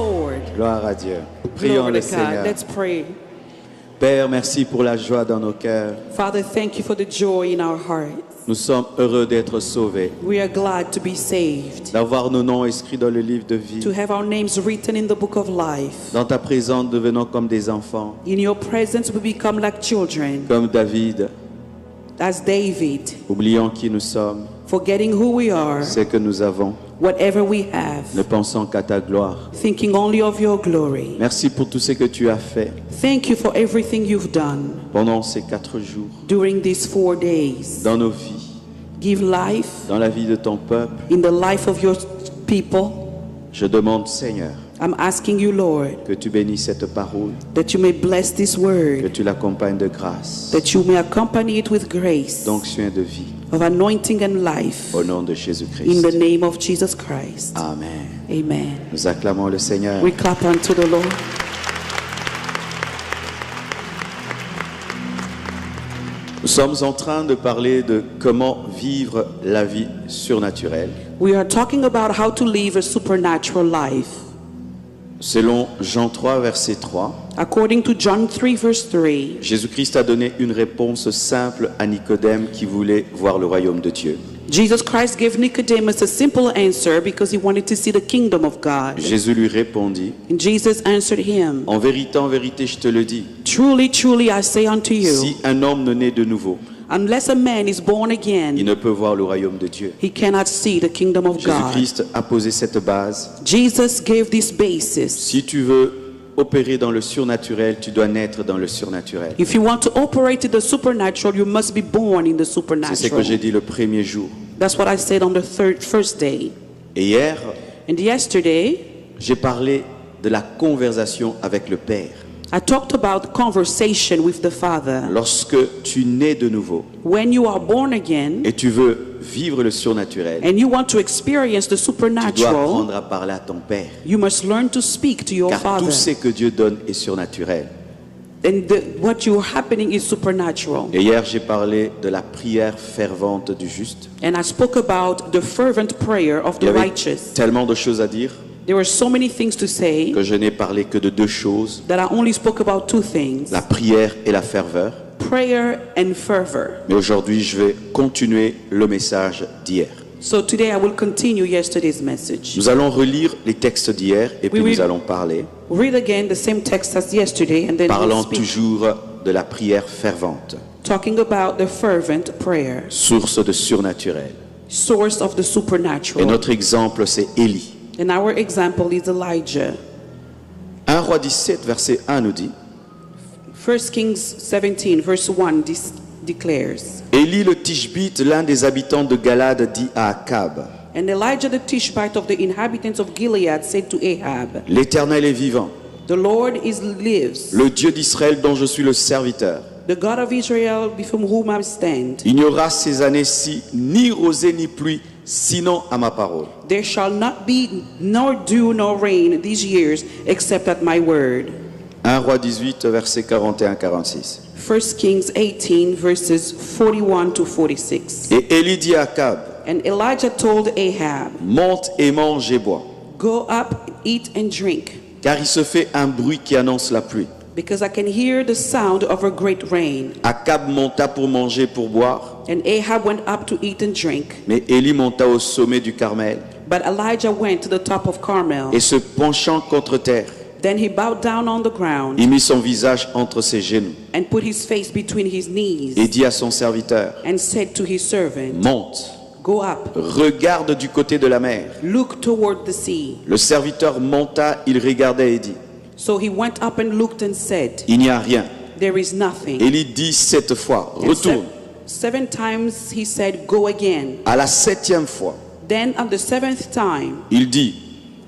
sword. Gloire à Dieu. Prions Glory le to God. Seigneur. Let's pray. Père, merci pour la joie dans nos cœurs. Father, thank you for the joy in our hearts. Nous sommes heureux d'être sauvés, We are glad to be saved, d'avoir nos noms inscrits dans le livre de vie. to have our names written in the book of life. Dans ta présence, devenons comme des enfants, In your presence we become like children, comme David. as David, Oublions qui nous sommes, forgetting who we are, ce que nous avons, whatever we have, ne pensons qu'à ta gloire. thinking only of your glory. Merci pour tout ce que tu as fait Thank you for everything you've done pendant ces 4 jours, during these 4 days. dans nos vies, Give life dans la vie de ton peuple. in the life of your people. Je demande, Seigneur, I'm asking you, Lord, que tu bénisses cette parole, that you may bless this que word, tu l'accompagnes de grâce, that you may accompany it with grace d'onction et de vie, of anointing and life, au nom de in Jésus-Christ. the name of Jesus Christ. Amen. Amen. Nous acclamons le Seigneur. We clap unto the Lord. Nous sommes en train de parler de comment vivre la vie surnaturelle. We are talking about how to live a supernatural life. Selon Jean 3, verset 3, According to John 3, verse 3, Jésus-Christ a donné une réponse simple à Nicodème qui voulait voir le royaume de Dieu. Jesus Christ gave Nicodemus a simple answer because he wanted to see the kingdom of God. Jésus lui répondit, And Jesus answered him, en vérité, je te le dis, Truly, truly, I say unto you, si un homme ne naît de nouveau, unless a man is born il again, ne peut voir le royaume de Dieu. he cannot see the kingdom of God. Jésus-Christ a posé cette base. Jesus gave this basis. Si tu veux opérer dans le surnaturel, tu dois naître dans le surnaturel. If you want to operate in the supernatural, you must be born in the C'est ce que supernatural. j'ai dit le premier jour. That's what I said on the first day. Et hier, And yesterday, j'ai parlé de la conversation avec le Père. I talked about conversation with the Father. Lorsque tu nais de nouveau When you are born again et tu veux vivre le surnaturel, and you want to experience the tu dois supernatural, apprendre à parler à ton Père. you must learn to speak to your Car tout Father. ce que Dieu donne est surnaturel. And what you happening is supernatural. Et hier, j'ai parlé de la prière fervente du juste. And I spoke about the fervent prayer of Il y the avait righteous. tellement de choses à dire There were so many things to say que je n'ai parlé que de 2 choses, that I only spoke about 2 things, la prière et la ferveur. prayer and fervor. Mais aujourd'hui, je vais continuer le message d'hier. So today I will continue yesterday's message. Nous allons relire les textes d'hier et puis Oui, oui. nous allons parler, Read again the same text as yesterday and then we'll parlant speak, toujours de la prière fervente, talking about the fervent prayer, source de surnaturel. source of the Et supernatural. notre exemple, c'est Élie. And our example is Elijah. 1 Roi 17, verset 1 nous dit, 1 Kings 17 verse 1 declares, Élie le Tishbite, l'un des habitants de Galade, dit à Akab, And Elijah the Tishbite of the inhabitants of Gilead said to Ahab, l'Éternel est vivant, The Lord lives, le Dieu d'Israël dont je suis le serviteur. the God of Israel before whom I stand. Il n'y aura ces années-ci ni rosée ni pluie, sinon à ma parole. There shall not be nor dew nor rain these years except at my word. 1 Roi 18, verset 41-46. 1 Kings 18 verses 41 to 46. Et Élie dit à Akab, And Elijah told Ahab, monte et mange et bois, Go up, eat and drink, car il se fait un bruit qui annonce la pluie. because I can hear the sound of a great rain. Akab monta pour manger et pour boire, And Ahab went up to eat and drink. mais Élie monta au sommet du Carmel, But Elijah went to the top of Carmel. et se penchant contre terre, Then he bowed down on the ground il mit son visage entre ses genoux, and put his face between his knees et dit à son serviteur, and said to his servant, monte, Go up, regarde du côté de la mer. look toward the sea. Le serviteur monta, il regardait et dit, So he went up and looked and said, il n'y a rien. There is nothing. Élie dit 7 fois, And retourne. 7 times he said, Go again. À la 7e fois, Then on the 7th time, il dit,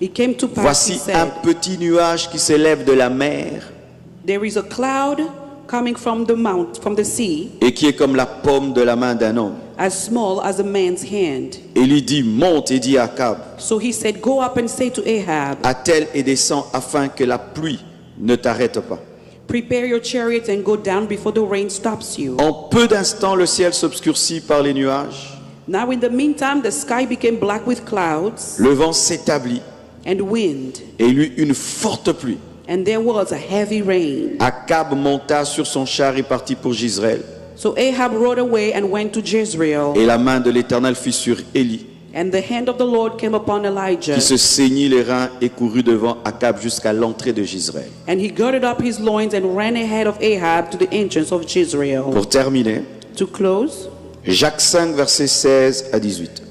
it came to pass, he voici un said, petit nuage qui s'élève de la mer There is a cloud coming from the sea, et qui est comme la paume de la main d'un homme. as small as a man's hand. Élie dit, monte et dit à Akab, So he said, Go up and say to Ahab, attelle et descends afin que la pluie ne t'arrête pas. Prepare your chariot and go down before the rain stops you. En peu d'instants, le ciel s'obscurcit par les nuages, Now in the meantime, the sky became black with clouds, le vent s'établit and wind, et il y eut une forte pluie. and there was a heavy rain. Akab monta sur son char et partit pour Jezreel. So Ahab rode away and went to Jezreel, Et la main de l'Éternel fut sur Élie, and the hand of the Lord came upon Elijah, qui se saignit les reins et courut devant Akab jusqu'à l'entrée de Jezreel. and he girded up his loins and ran ahead of Ahab to the entrance of Jezreel. Pour terminer, To close, Jacques 5, versets 16 à 18.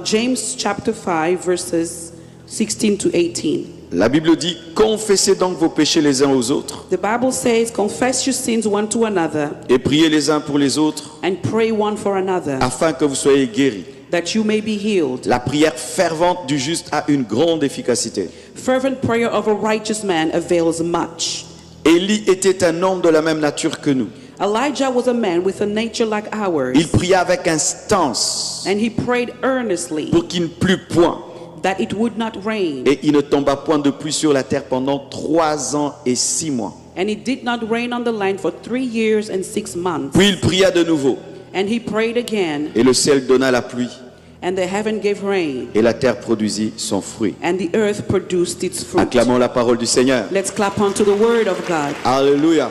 James chapter 5 verses 16 to 18. La Bible dit, confessez donc vos péchés les uns aux autres The Bible says, confess your sins one to another et priez les uns pour les autres and pray one for another, afin que vous soyez guéris. that you may be healed. La prière fervente du juste a une grande efficacité. Fervent prayer of a righteous man avails much. Élie était un homme de la même nature que nous. Elijah was a man with a nature like ours, Il pria avec instance and he prayed earnestly pour qu'il ne plût point. that it would not rain. Et il ne tomba point de pluie sur la terre pendant 3 ans et 6 mois. And it did not rain on the land for 3 years and 6 months. Puis il pria de nouveau, And he prayed again, et le ciel donna la pluie, and the heaven gave rain, et la terre produisit son fruit. and the earth produced its fruit. Acclamons la parole du Seigneur. Let's clap onto the word of God. Alléluia.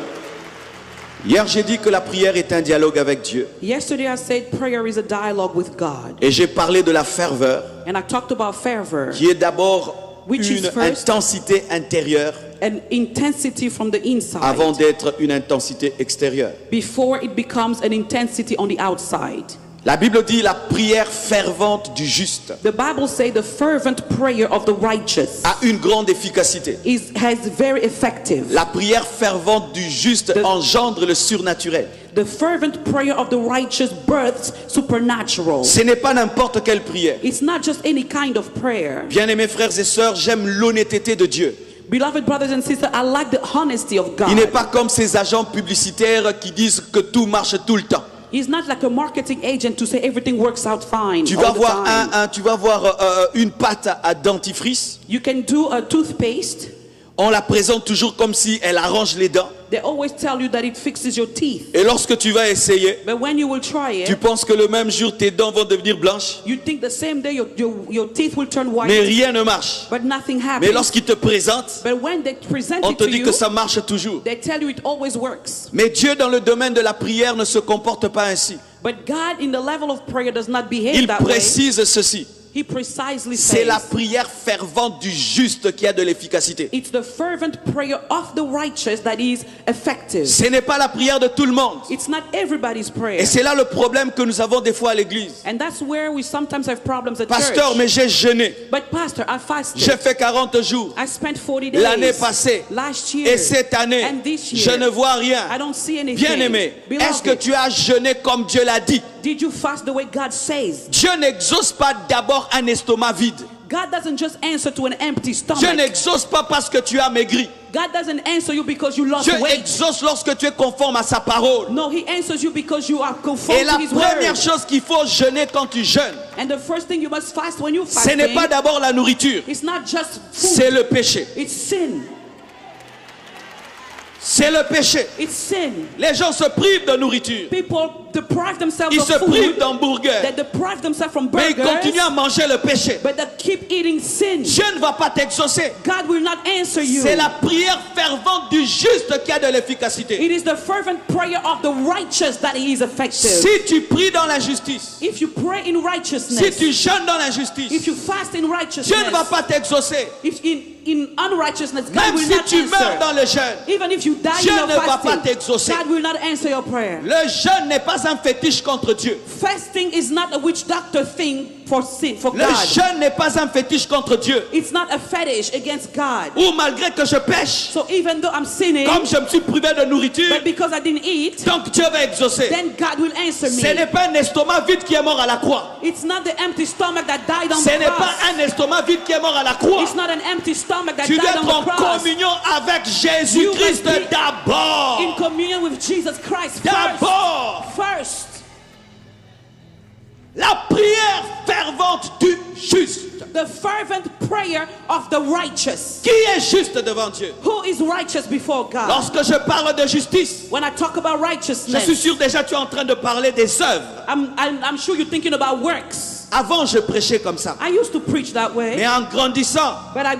Hier, j'ai dit que la prière est un dialogue avec Dieu. Yesterday I said prayer is a dialogue with God. Et j'ai parlé de la ferveur, And I talked about fervor, qui est d'abord Which is une first- intensité intérieure an intensity from the inside avant d'être une intensité extérieure. before it becomes an intensity on the outside. La Bible dit la prière fervente du juste The Bible says the fervent prayer of the righteous a une grande efficacité. has very effective. La prière fervente du juste engendre le surnaturel. The fervent prayer of the righteous births supernatural. Ce n'est pas n'importe quelle prière. It's not just any kind of prayer. Bien-aimés frères et sœurs, j'aime l'honnêteté de Dieu. Beloved brothers and sisters, I like the honesty of Il n'est God. pas comme ces agents publicitaires qui disent que tout marche tout le temps. He's not like a marketing agent to say everything works out fine Tu all vas the voir, time. tu vas voir une pâte à dentifrice. You can do a toothpaste. On la présente toujours comme si elle arrange les dents. They always tell you that it fixes your teeth. Et lorsque tu vas essayer, But when you will try tu it, penses que le même jour tes dents vont devenir blanches. you think the same day your teeth will turn white, Mais rien ne marche. but nothing Mais happens. lorsqu'ils te présentent, But when they present on it te to dit you, que ça marche toujours. they tell you it always works. Mais Dieu dans le domaine de la prière ne se comporte pas ainsi. But God in the level of prayer does not behave Il that way. précise ceci. He precisely C'est says la prière fervente du juste qui a de l'efficacité. it's the fervent prayer of the righteous that is effective. Ce n'est pas la prière de tout le monde. It's not everybody's prayer. Et c'est là le problème que nous avons des fois à l'église. And that's where we sometimes have problems at Pasteur, church. mais j'ai jeûné. But pastor, I fasted. J'ai fait 40 jours. I spent 40 days. L'année passée. Last year. Et cette année, And this je year. ne vois rien. I don't see anything. Bien-aimé, Beloved, est-ce que tu as jeûné comme Dieu l'a dit? did you fast the way God says? Dieu n'exauce pas d'abord un estomac vide. God doesn't just answer to an empty Dieu stomach. n'exauce pas parce que tu as maigri. God doesn't answer you because you lost Dieu weight. exauce lorsque tu es conforme à sa parole. No, he answers you because you are Et conformed la to his première word. chose qu'il faut jeûner quand tu jeûnes, And the first thing you must fast when you ce fast, n'est pas d'abord la nourriture, it's not just food. c'est le péché. It's sin. C'est le péché. It's sin. Les gens se privent de nourriture. People deprive themselves Ils of se privent food. d'hamburgers. They deprive themselves from Mais ils burgers. continuent à manger le péché. But they keep eating sin. Dieu ne va pas t'exaucer. God will not answer you. C'est la prière fervente du juste qui a de l'efficacité. It is the fervent prayer of the righteous that is effective. Si tu pries dans l'injustice, If you pray in si righteousness, tu jeûnes dans if l'injustice, you fast in righteousness, Dieu ne va pas t'exaucer. if in unrighteousness, God Même will si not tu meurs dans answer. le jeûne, Even if you die Dieu in your ne va pas fasting, t'exaucer. God will not answer your prayer. Le jeûne n'est pas un fétiche contre Dieu. Fasting is not a witch doctor thing for sin, for Le God. jeûne n'est pas un fétiche contre Dieu. It's not a fetish against God. Ou malgré que je pêche, So even though I'm sinning, comme je me suis privé de nourriture, but because I didn't eat, donc Dieu va exaucer. then God will answer Ce me. n'est pas un estomac vide qui est mort à la croix. It's not the empty stomach that died on Ce the n'est pas cross. un estomac vide qui est mort à la croix. It's not an empty stomach that Tu dois died être on en the cross. communion avec Jésus-Christ You must be d'abord. In communion with Jesus Christ D'abord. first. La prière fervente du juste. The fervent prayer of the righteous. Qui est juste devant Dieu? Who is righteous before God? Lorsque je parle de justice, When I talk about je righteousness, suis sûr déjà tu es en train de parler des œuvres. I'm sure you're thinking about works. Avant, je prêchais comme ça. I used to preach that way. Mais en grandissant, But as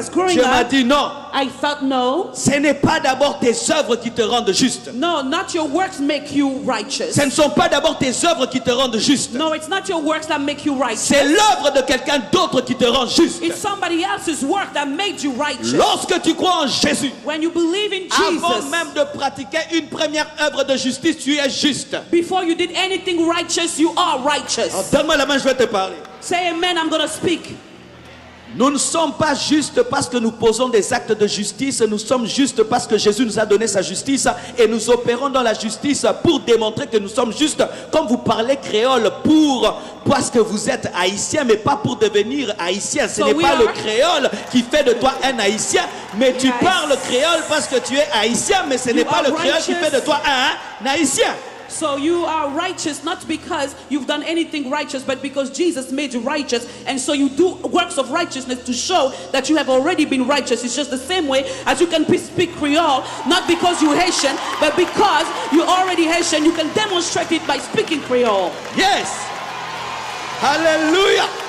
growing Dieu m'a up, dit non. I thought, no, Ce n'est pas d'abord tes œuvres qui te rendent juste. no, not your works make you righteous. Ce ne sont pas d'abord tes œuvres qui te rendent juste. No, it's not your works that make you righteous. C'est l'œuvre de quelqu'un d'autre qui te rend juste. It's somebody else's work that made you righteous. Lorsque tu crois en Jésus, When you believe in avant Jesus, même de pratiquer une première œuvre de justice, tu es juste. before you did anything righteous, you are righteous. Alors, donne-moi la main, je vais te parler. Say amen, I'm going to speak. Nous ne sommes pas justes parce que nous posons des actes de justice. Nous sommes justes parce que Jésus nous a donné sa justice et nous opérons dans la justice pour démontrer que nous sommes justes. Comme vous parlez créole parce que vous êtes haïtien, mais pas pour devenir haïtien. Ce n'est pas le créole qui fait de toi un haïtien, mais tu parles créole parce que tu es haïtien, mais ce n'est pas le créole qui fait de toi un haïtien. So you are righteous not because you've done anything righteous, but because Jesus made you righteous. And so you do works of righteousness to show that you have already been righteous. It's just the same way as you can speak Creole, not because you're Haitian, but because you're already Haitian. You can demonstrate it by speaking Creole. Yes. Hallelujah.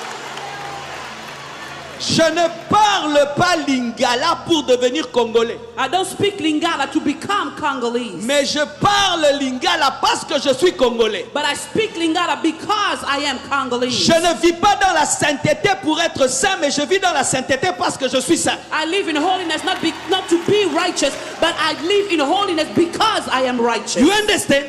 Je ne parle pas lingala pour devenir congolais. I don't speak Lingala to become Congolese. Mais je parle lingala parce que je suis congolais. But I speak Lingala because I am Congolese. Je ne vis pas dans la sainteté pour être saint, mais je vis dans la sainteté parce que je suis saint. I live in holiness not to be righteous, but I live in holiness because I am righteous. You understand?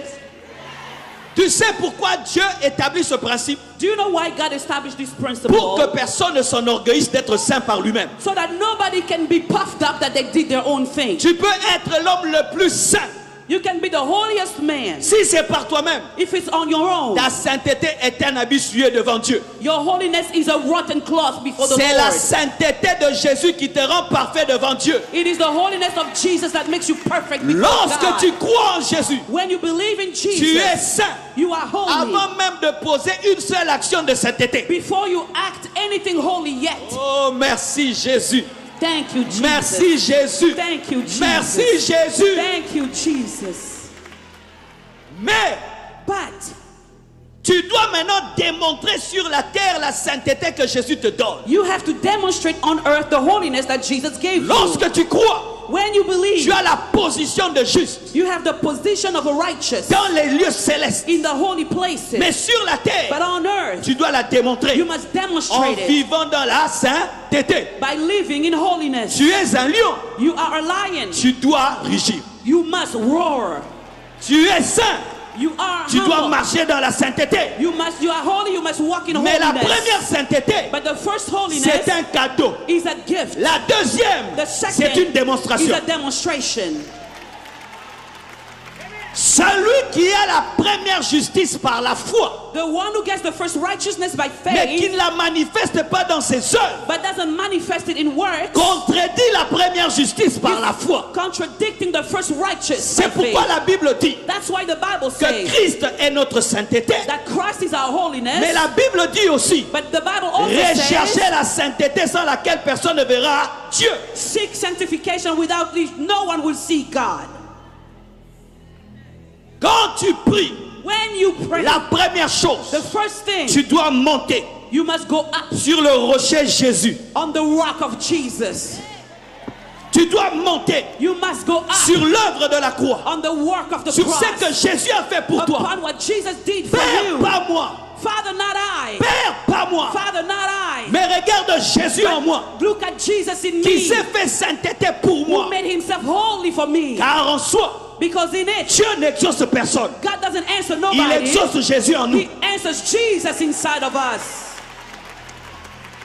Tu sais pourquoi Dieu établit ce principe? Do you know why God established this principle? Pour que personne ne s'enorgueillisse d'être saint par lui-même. So that nobody can be puffed up that they did their own thing. Tu peux être l'homme le plus saint. You can be the holiest man. Si c'est par toi-même, if it's on your own, ta sainteté est un habit souillé devant Dieu. Your holiness is a rotten cloth before the Lord. C'est la sainteté de Jésus qui te rend parfait devant Dieu. It is the holiness of Jesus that makes you perfect before Lorsque God. tu crois en Jésus, when you believe in Jesus, tu es saint. You are holy. Avant même de poser une seule action de sainteté. Before you act anything holy yet. Oh, merci Jésus. Thank you, Jesus. Merci Jésus. Thank you, Jesus. Merci Jésus. Thank you, Jesus. Mais, but, tu dois maintenant démontrer sur la terre la sainteté que Jésus te donne. You have to demonstrate on earth the holiness that Jesus gave you. Lorsque tu crois, when you believe, tu as la position de juste. You have the position of a righteous. Dans les lieux célestes. In the holy places. Mais sur la terre, but on earth, tu dois la démontrer. You must demonstrate en vivant dans la sainteté. By living in holiness. Tu es un lion. You are a lion. Tu dois rugir. You must roar. Tu es saint. You are tu humble. dois marcher dans la sainteté. You are holy, you must walk in Mais holiness. la première sainteté, but the first holiness c'est un cadeau. Is a gift. La deuxième, c'est une démonstration. Is a demonstration. Celui qui a la première justice par la foi, the one who gets the first righteousness by faith, mais qui ne la manifeste pas dans ses œuvres, but doesn't manifest it in works, contredit la première justice par la foi. Contradicting the first righteous. C'est pourquoi la Bible dit That's why the Bible que says Christ est notre sainteté. That Christ is our holiness. Mais la Bible dit aussi, but the Bible also recherchez says, la sainteté sans laquelle personne ne verra Dieu. Seek sanctification without which no one will see God. Quand tu pries, when you pray, la première chose, the first thing, tu dois monter you must go up sur le rocher Jésus. On the rock of Jesus. Tu dois monter you must go up sur l'œuvre de la croix. On the work of the sur cross. ce que Jésus a fait pour toi. Upon what Jesus did for Père, you. pas moi. Father, not I. Père, pas moi. Father, not I. Mais regarde Jésus en moi. Look at Jesus in qui me. s'est fait sainteté pour moi. Who made himself holy for me. Car en soi, because in it, Dieu n'exauce personne. God doesn't answer nobody. Il exauce Jésus en nous. He answers Jesus inside of us.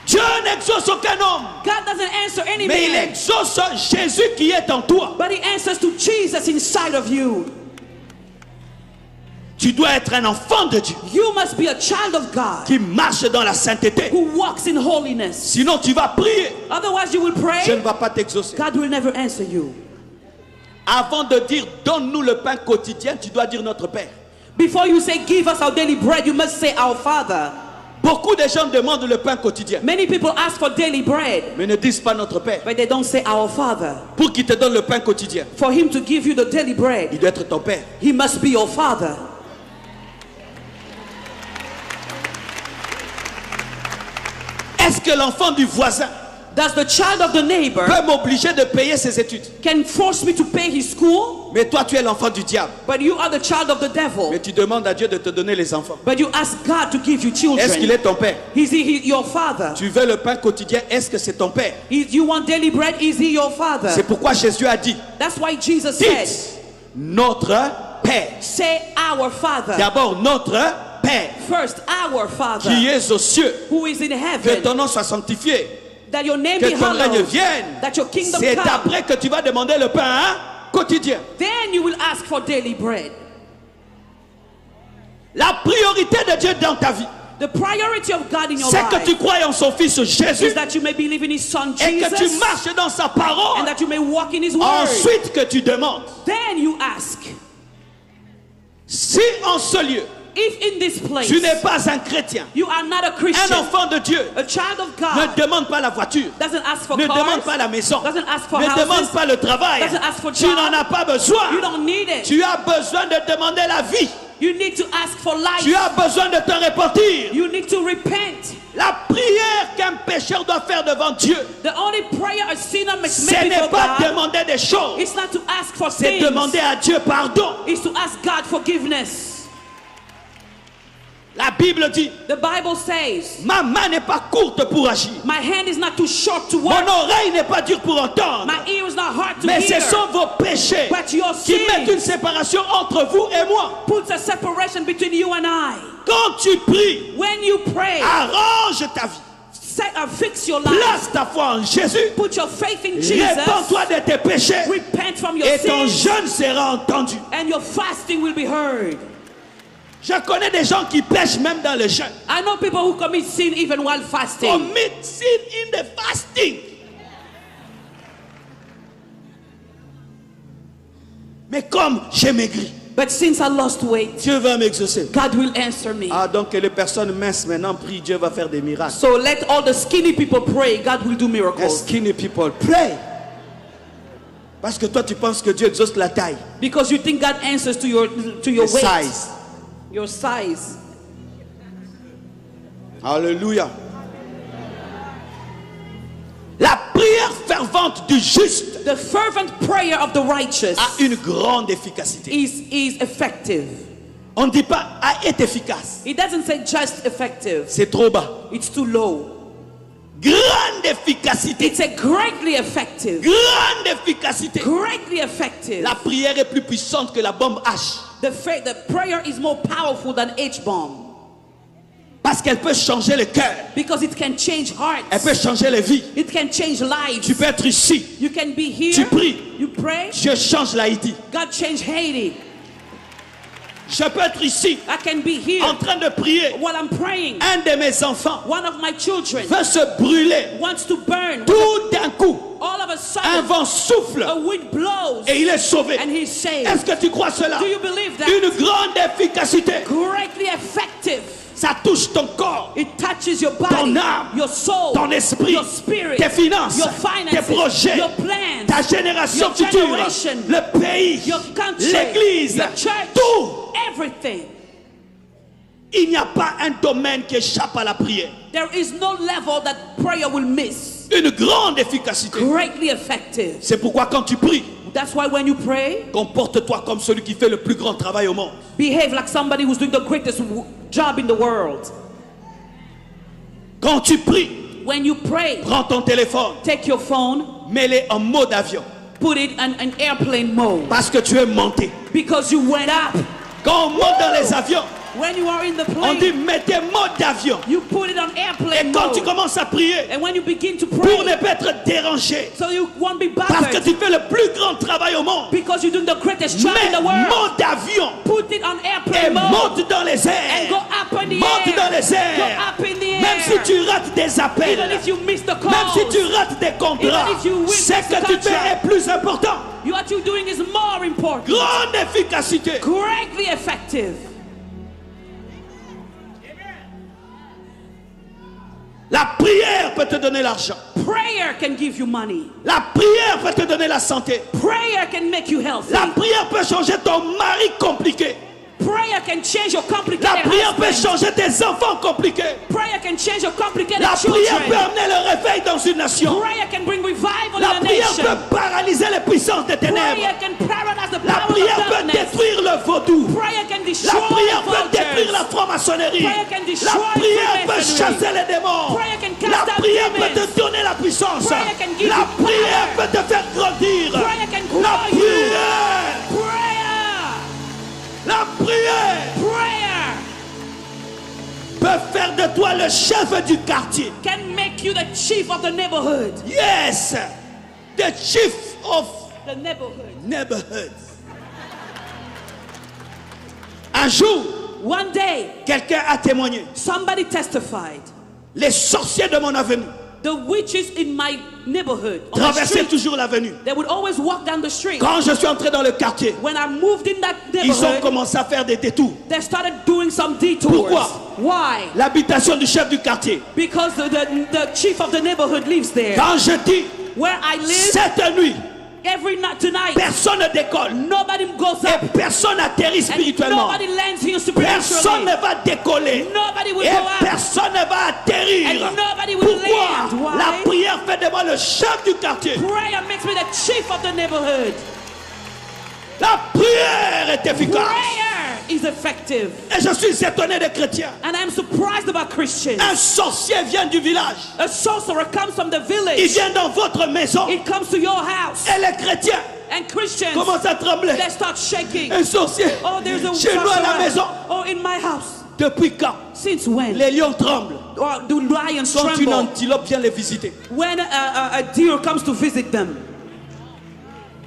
Dieu n'exauce aucun homme. God doesn't answer any mais man. il exauce Jésus qui est en toi. But he answers to Jesus inside of you. Tu dois être un enfant de Dieu. You must be a child of God. Qui marche dans la sainteté. Who walks in holiness. Sinon tu vas prier. Otherwise you will pray. Je ne vais pas t'exaucer. God will never answer you. Avant de dire donne-nous le pain quotidien, tu dois dire notre Père. Before you say give us our daily bread, you must say our Father. Beaucoup de gens demandent le pain quotidien. Many people ask for daily bread. Mais ne disent pas notre Père. But they don't say our Father. Pour qu'il te donne le pain quotidien. For him to give you the daily bread. Il doit être ton Père. He must be your Father. Est-ce que l'enfant du voisin Does the child of the neighbor peut m'obliger de payer ses études? can force me to pay his school? Mais toi, tu es l'enfant du diable. But you are the child of the devil. Mais tu demandes à Dieu de te donner les enfants. But you ask God to give you Est-ce qu'il children. est ton père? Is he your father? Tu veux le pain quotidien, est-ce que c'est ton père? You want daily bread? Is he your father? C'est pourquoi Jésus a dit, That's why Jesus said, dites notre Père. say our Father. D'abord notre Père First, our Father, qui es aux cieux. who is in Que heaven, ton nom soit sanctifié. that your name Que be ton règne hallowed, vienne. that your kingdom C'est come. après que tu vas demander le pain quotidien. Then you will ask for daily bread. La priorité de Dieu dans ta vie, The priority of God in your c'est que life tu crois en son Fils Jésus is that you may believe in His Son et que tu Jesus, marches dans sa parole. and that you may walk in His word. Ensuite que tu demandes. Then you ask. Si en ce lieu, If in this place tu n'es pas un chrétien, you are not a un Christian, enfant de Dieu, a child of ne God, demande pas la voiture, doesn't ask for ne demande cars, pas la maison, doesn't ask for ne demande houses, pas le travail. doesn't ask for Tu job. n'en as pas besoin. You don't need it. Tu as besoin de demander la vie. You need to ask for life. Tu as besoin de te repentir. You need to repent. La prière qu'un pécheur doit faire devant Dieu, The only prayer a sinner must ce make n'est before pas God, demander des choses, it's not to ask for c'est things. demander à Dieu pardon. It's to ask God forgiveness. La Bible dit, The Bible says, ma main n'est pas courte pour agir. my hand is not too short to Mon work. oreille n'est pas dure pour entendre. My ear is not hard to Mais hear. ce sont vos péchés But your qui mettent une sin séparation entre vous et moi. puts a separation between you and I. Quand tu pries, When you pray, arrange ta vie. fix your life. Place ta foi en Jésus. Put your faith in Jesus. Répands-toi de tes péchés. Repent from your Et ton sins. jeûne sera entendu. And your fasting will be heard. Je connais des gens qui pêchent même dans le jeûne. I know people who commit sin even while fasting. Commit sin in the fasting. Mais comme j'ai maigri, But since I lost weight, Dieu va m'exaucer. God will answer me. Ah, donc que les personnes minces maintenant prient, Dieu va faire des miracles. So let all the skinny people pray. God will do Les miracles. skinny people, pray. Parce que toi tu penses que Dieu exauce la taille, Because you think God answers to your le weight, size. your size. Alléluia. La prière fervente du juste The fervent prayer of the righteous a une grande efficacité. is effective. On ne dit pas est efficace. It doesn't say just effective. C'est trop bas. It's too low. Grande efficacité. It's a greatly effective. Grande efficacité. Greatly effective. La prière est plus puissante que la bombe H. The prayer is more powerful than H-bomb. Parce qu'elle peut changer le cœur. Because it can change Elle hearts. peut changer les vies. It can change lives. Tu peux être ici. You can be here. Tu pries. You pray. Dieu change l'Haïti. God changed Haiti. Je peux être ici I can be here en train de prier. while I'm praying. Un de mes enfants One of my children veut se brûler. wants to burn. Tout d'un coup, All of a un sudden, vent souffle a wind blows et il est sauvé. and he's saved. Est-ce que tu crois cela? Do you believe that? Une grande efficacité. Greatly effective. Ça touche ton corps, It touches your body, ton âme, your soul, ton esprit, your spirit, tes finances, your tes finances, projets, your plans, ta génération your future, generation, le pays, your country, l'église, your church, tout. everything. Il n'y a pas un domaine qui échappe à la prière. There is no level that prayer will miss. Une grande efficacité. Greatly effective. C'est pourquoi quand tu pries, That's why when you pray, comporte-toi comme celui qui fait le plus grand travail au monde. behave like somebody who's doing the greatest job in the world. Quand tu pries, When you pray, prends ton téléphone, take your phone, mets-le en mode avion. put it in an airplane mode. Parce que tu es monté. Because you went up. Quand on monte dans les avions, When you are in the on dit plane, mettez mode d'avion. you put it on Et airplane quand tu mode. commences à prier, And when you begin to pour pray, ne pas être dérangé, so you won't be parce que bothered. tu fais le plus grand travail au monde, Because you're doing the greatest job in mets the world. mode d'avion Put it on et airplane mode. monte dans les And airs. go up in the Monte air. dans les airs. Go up in the air. Même si tu rates des appels, Even if you miss the même calls, si tu rates des contrats, Even if you win ce this que tu fais contract. est plus important. what you're doing is more important. Grande efficacité. Greatly effective. La prière peut te donner l'argent. Prayer can give you money. La prière peut te donner la santé. Prayer can make you healthy. La prière peut changer ton mari compliqué. Prayer can change your La complicated prière peut husband. changer tes enfants compliqués. Prayer can change your complicated La prière peut children. amener le réveil dans une nation. Prayer can bring revival La in a prière nation. peut paralyser les puissances des ténèbres. Prayer can paralyze the La power prière of peut darkness. détruire le vaudou. Prayer can La destroy prière peut détruire vultures. la franc-maçonnerie. Prayer can La destroy prière peut Freemasonry. chasser les démons. Prayer can cast La out prière demons. peut te donner la puissance. Prayer can give La you power. prière peut te faire grandir. Prayer can grow La you. prière. Prayer. La prière Prayer peut faire de toi le chef du quartier. can make you the chief of the neighborhood. Yes, the chief of The neighborhood. neighborhood. Un jour, One day, quelqu'un a témoigné. somebody testified. Les sorciers de mon avenue The witches in my neighborhood, on the traversaient street, toujours l'avenue. they would always walk down the street. Quand je suis entré dans le quartier, When I moved in that ils ont neighborhood, commencé à faire des détours. they started doing some detours. Pourquoi? Why? L'habitation du chef du quartier. Because the chief of the neighborhood lives there. Quand je dis Where I live, cette nuit, every night tonight, personne ne décolle nobody goes et up personne n'atterrit and spirituellement. nobody lands here Personne spiritually. ne va décoller Nobody will et go up personne ne va atterrir. and nobody will land. Pourquoi? Why? La prière fait de moi le chef du quartier. Prayer makes me the chief of the neighborhood. La prière est efficace. Prayer is effective. Et je suis étonné des chrétiens. And I'm surprised about Christians. Un sorcier vient du village. A sorcerer comes from the Il village. vient dans votre maison. It comes to your house. Et les chrétiens And Christians, commencent à trembler. they start shaking. Un sorcier Oh, there's a chez nous à la sorcerer. maison. Oh, in my house. Depuis quand Since when? les lions tremblent Or do lions quand une tremble antilope vient les visiter? when a deer comes to visit them?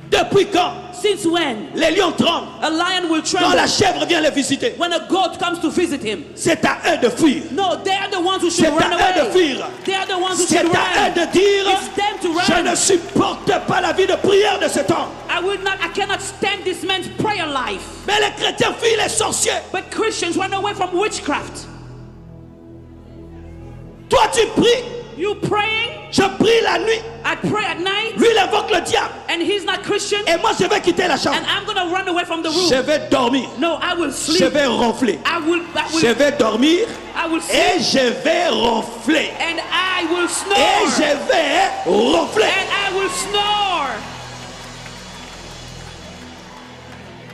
Depuis quand Since when? les lions tremblent A lion will quand tremble la chèvre vient les visiter? when a goat comes to visit him. C'est à eux de fuir. No, they are the ones who should C'est run à eux de away. fuir. They are the ones who C'est should à eux run. de dire It's them to je ne run. supporte pas la vie de prière de cet homme. I cannot stand this man's prayer life. Mais les chrétiens fuient les sorciers. But Christians run away from witchcraft. Toi tu pries, You praying? je prie la nuit. I pray at night, Lui il invoque le diable. and he's not Christian, Et moi je vais quitter la chambre. and I'm gonna run away from the room. Je vais dormir. No, I will Je sleep. vais ronfler. Je vais dormir I will et sleep, je vais ronfler. and I will Et snore, je vais ronfler. and I will snore.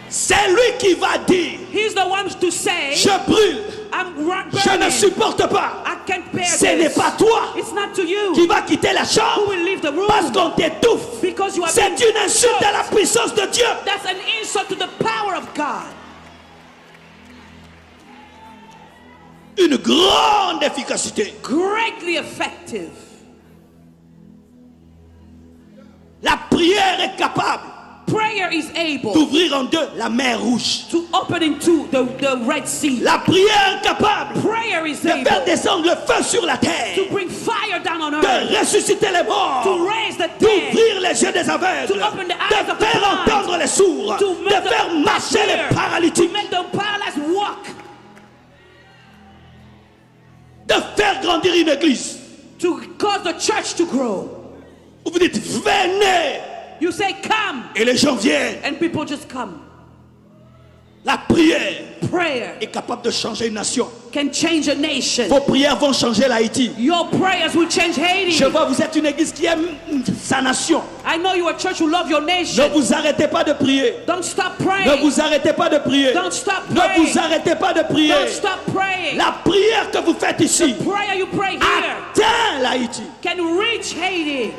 C'est lui qui va dire He's the one to say, je brûle, I'm je ne burning. supporte pas. I can't bear Ce n'est this. pas toi It's not to qui you va quitter la who chambre will leave the room parce qu'on t'étouffe. because you are C'est being une insulte à la choked. puissance de Dieu. That's an insult to the power of God. Une grande efficacité. Greatly effective. La prière est capable Prayer is able d'ouvrir en deux la mer rouge. to open into the Red Sea. La prière est capable Prayer is de faire able descendre le feu sur la to terre, bring fire down on de earth, ressusciter les morts, to raise the dead, d'ouvrir les yeux des aveugles, To open the eyes de of the faire blind, entendre les sourds, to de make the faire marcher hear, les to paralytiques, make the paralyzed walk, de faire grandir une église. to cause the church to grow. Vous dites venez You say come, et les gens viennent. and people just come. La prière Prayer est capable de changer une nation. can change a nation. Vos prières vont changer l'Haïti. Your prayers will change Haiti. Je vois vous êtes une église qui aime sa nation. I know you are a church who love your Ne nation. vous arrêtez pas de prier. Don't stop Ne praying. vous arrêtez pas de prier. Don't stop Ne praying. vous arrêtez pas de prier. Don't stop praying. La prière que vous faites ici Prayer you pray here atteint l'Haïti. can reach Haiti.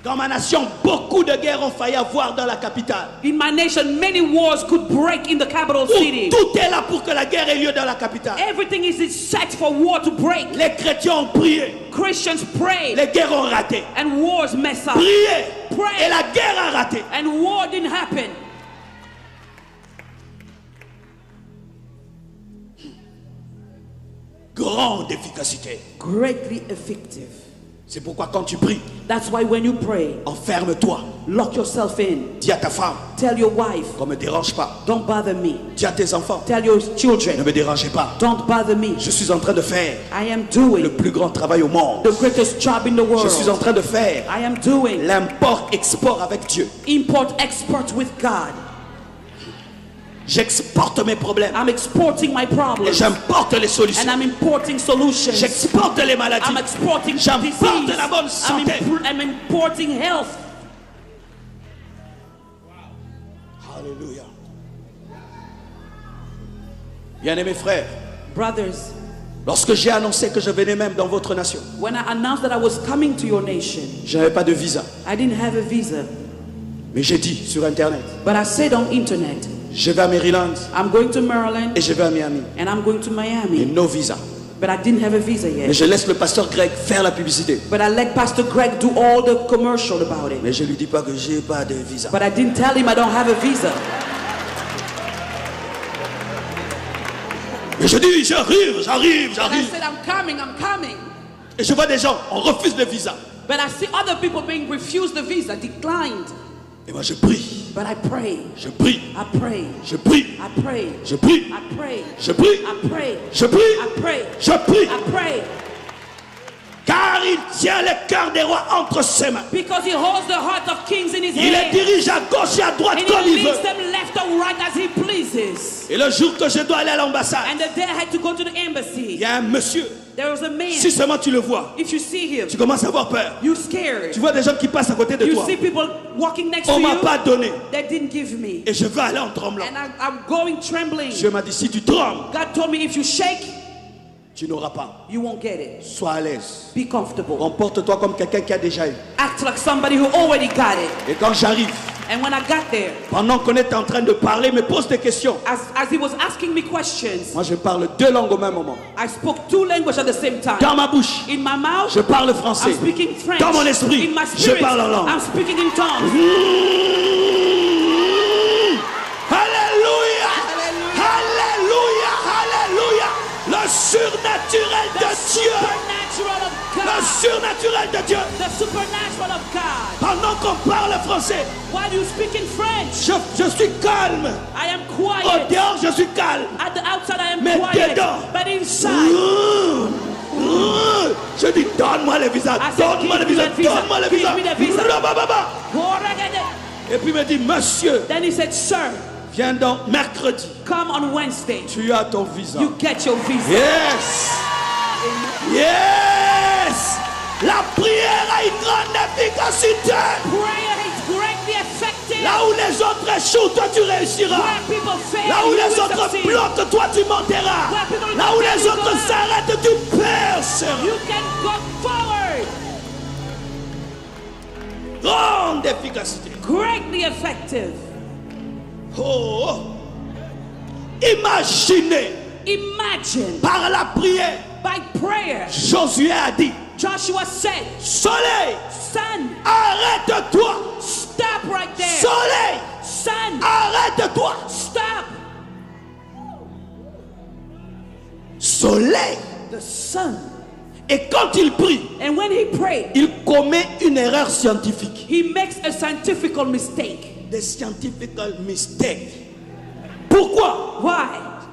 Dans ma nation, beaucoup de guerres ont failli avoir dans la capitale. In my nation, many wars could break in the capital city. Tout est là pour que la guerre ait lieu dans la capitale. Everything is set for war to break. Les chrétiens ont prié. Christians prayed, Les guerres ont raté. and wars mess up. Priez. Pray. Et la guerre a raté. And war didn't happen. Grande efficacité. Greatly effective. C'est pourquoi quand tu pries, That's why when you pray, enferme-toi. lock yourself in. Dis à ta femme, Tell your wife, qu'on ne me dérange pas. don't bother me. Dis à tes enfants, Tell your ne children, me dérangez pas. don't bother me. Je suis en train de faire I am le doing plus grand travail au monde. the greatest job in the Je suis en world. train de faire I am doing l'import-export avec Dieu. import-export with God. J'exporte mes problèmes. I'm exporting my Et problems. j'importe les And solutions. I'm importing solutions. J'exporte les maladies. I'm exporting J'importe disease. la bonne santé. I'm importing health. Alléluia. Bien-aimés frères, Brothers, lorsque j'ai annoncé que je venais même dans votre nation, when I announced that I was coming to your nation, je n'avais pas de visa. I didn't have a visa. Mais j'ai dit sur Internet, But I said on internet, je vais à Maryland I'm going to Maryland et je vais à Miami. and I'm going to Et Miami. no visa. But I didn't have a visa Mais yet. je laisse le pasteur Greg faire la publicité. But I let Pastor Greg do all the commercial about it. Mais je lui dis pas que j'ai pas de visa. But I didn't tell him I don't have a visa. Mais je dis, j'arrive. But I said, I'm coming. Et je vois des gens, on refuse le visa. But I see other people being refused the visa, declined. Et moi je prie, But I pray, je prie, I pray, je prie, I pray, je prie, I pray, je prie, I pray, je prie, I pray, je prie. I pray. Car il tient le cœur des rois entre ses mains. Because he holds the heart of kings in his Il les hand. dirige à gauche et à droite And comme he il veut. leads them left or right as he pleases. Et le jour que je dois aller à l'ambassade, And the day I had to go to the il embassy, y a un monsieur. there was a man. Si seulement tu le vois, If you see him, tu commences à avoir peur. you're scared. Tu vois des gens qui passent à côté de You toi. see people walking next On to m'a you pas donné. that didn't give me. Et je veux aller en tremblant. And I'm going trembling. Dieu m'a dit, si tu trembles, God told me if you shake, tu n'auras pas. you won't get it. Sois à l'aise. Be comfortable. Comporte-toi comme quelqu'un qui a déjà eu. Act like somebody who already got it. Et quand j'arrive, And when I got there, pendant qu'on est en train de parler, me pose des questions. as he was asking me questions, Moi, je parle deux langues au même moment. I spoke two languages at the same time. Dans ma bouche, In my mouth, je parle français. I'm speaking French. Dans mon esprit, In my je spirit, parle en langue. I'm speaking in tongues. Alléluia! Alléluia! Alléluia! Le surnaturel The de Dieu! supernatural of Le God. surnaturel de Dieu! The supernatural of God. Pendant qu'on parle français, While you speak in French, je suis calme. I am Au quiet. dehors, je suis calme. At the outside, I am Mais quiet. dedans, But inside, Je dis, donne-moi le visa, I said, donne-moi le give me visa, that visa. donne-moi le Give visa. me the visa. Rabababa. Then Et puis il me dit, monsieur, he said, sir, viens donc mercredi. come on Wednesday. Tu as ton visa. You get your visa. Yes! Yes! La prière a une grande efficacité. Prayer is greatly effective. Là où les autres échouent, toi tu réussiras. Where people fail, Là où you les will autres succeed. bloquent, toi tu monteras. Where people Là où fail, les you autres go up. s'arrêtent, tu perceras. You can go forward. Grande efficacité. Greatly effective. Oh, oh. Imaginez, Imagine par la prière, by prayer, Josué a dit, Joshua said, soleil, sun, arrête-toi. stop right there. Soleil, Sun, arrête-toi. stop. Soleil. The sun. Et quand il prie, And when he prayed, il commet une erreur scientifique. he makes a scientific mistake. Des scientific mistakes. Pourquoi? Why?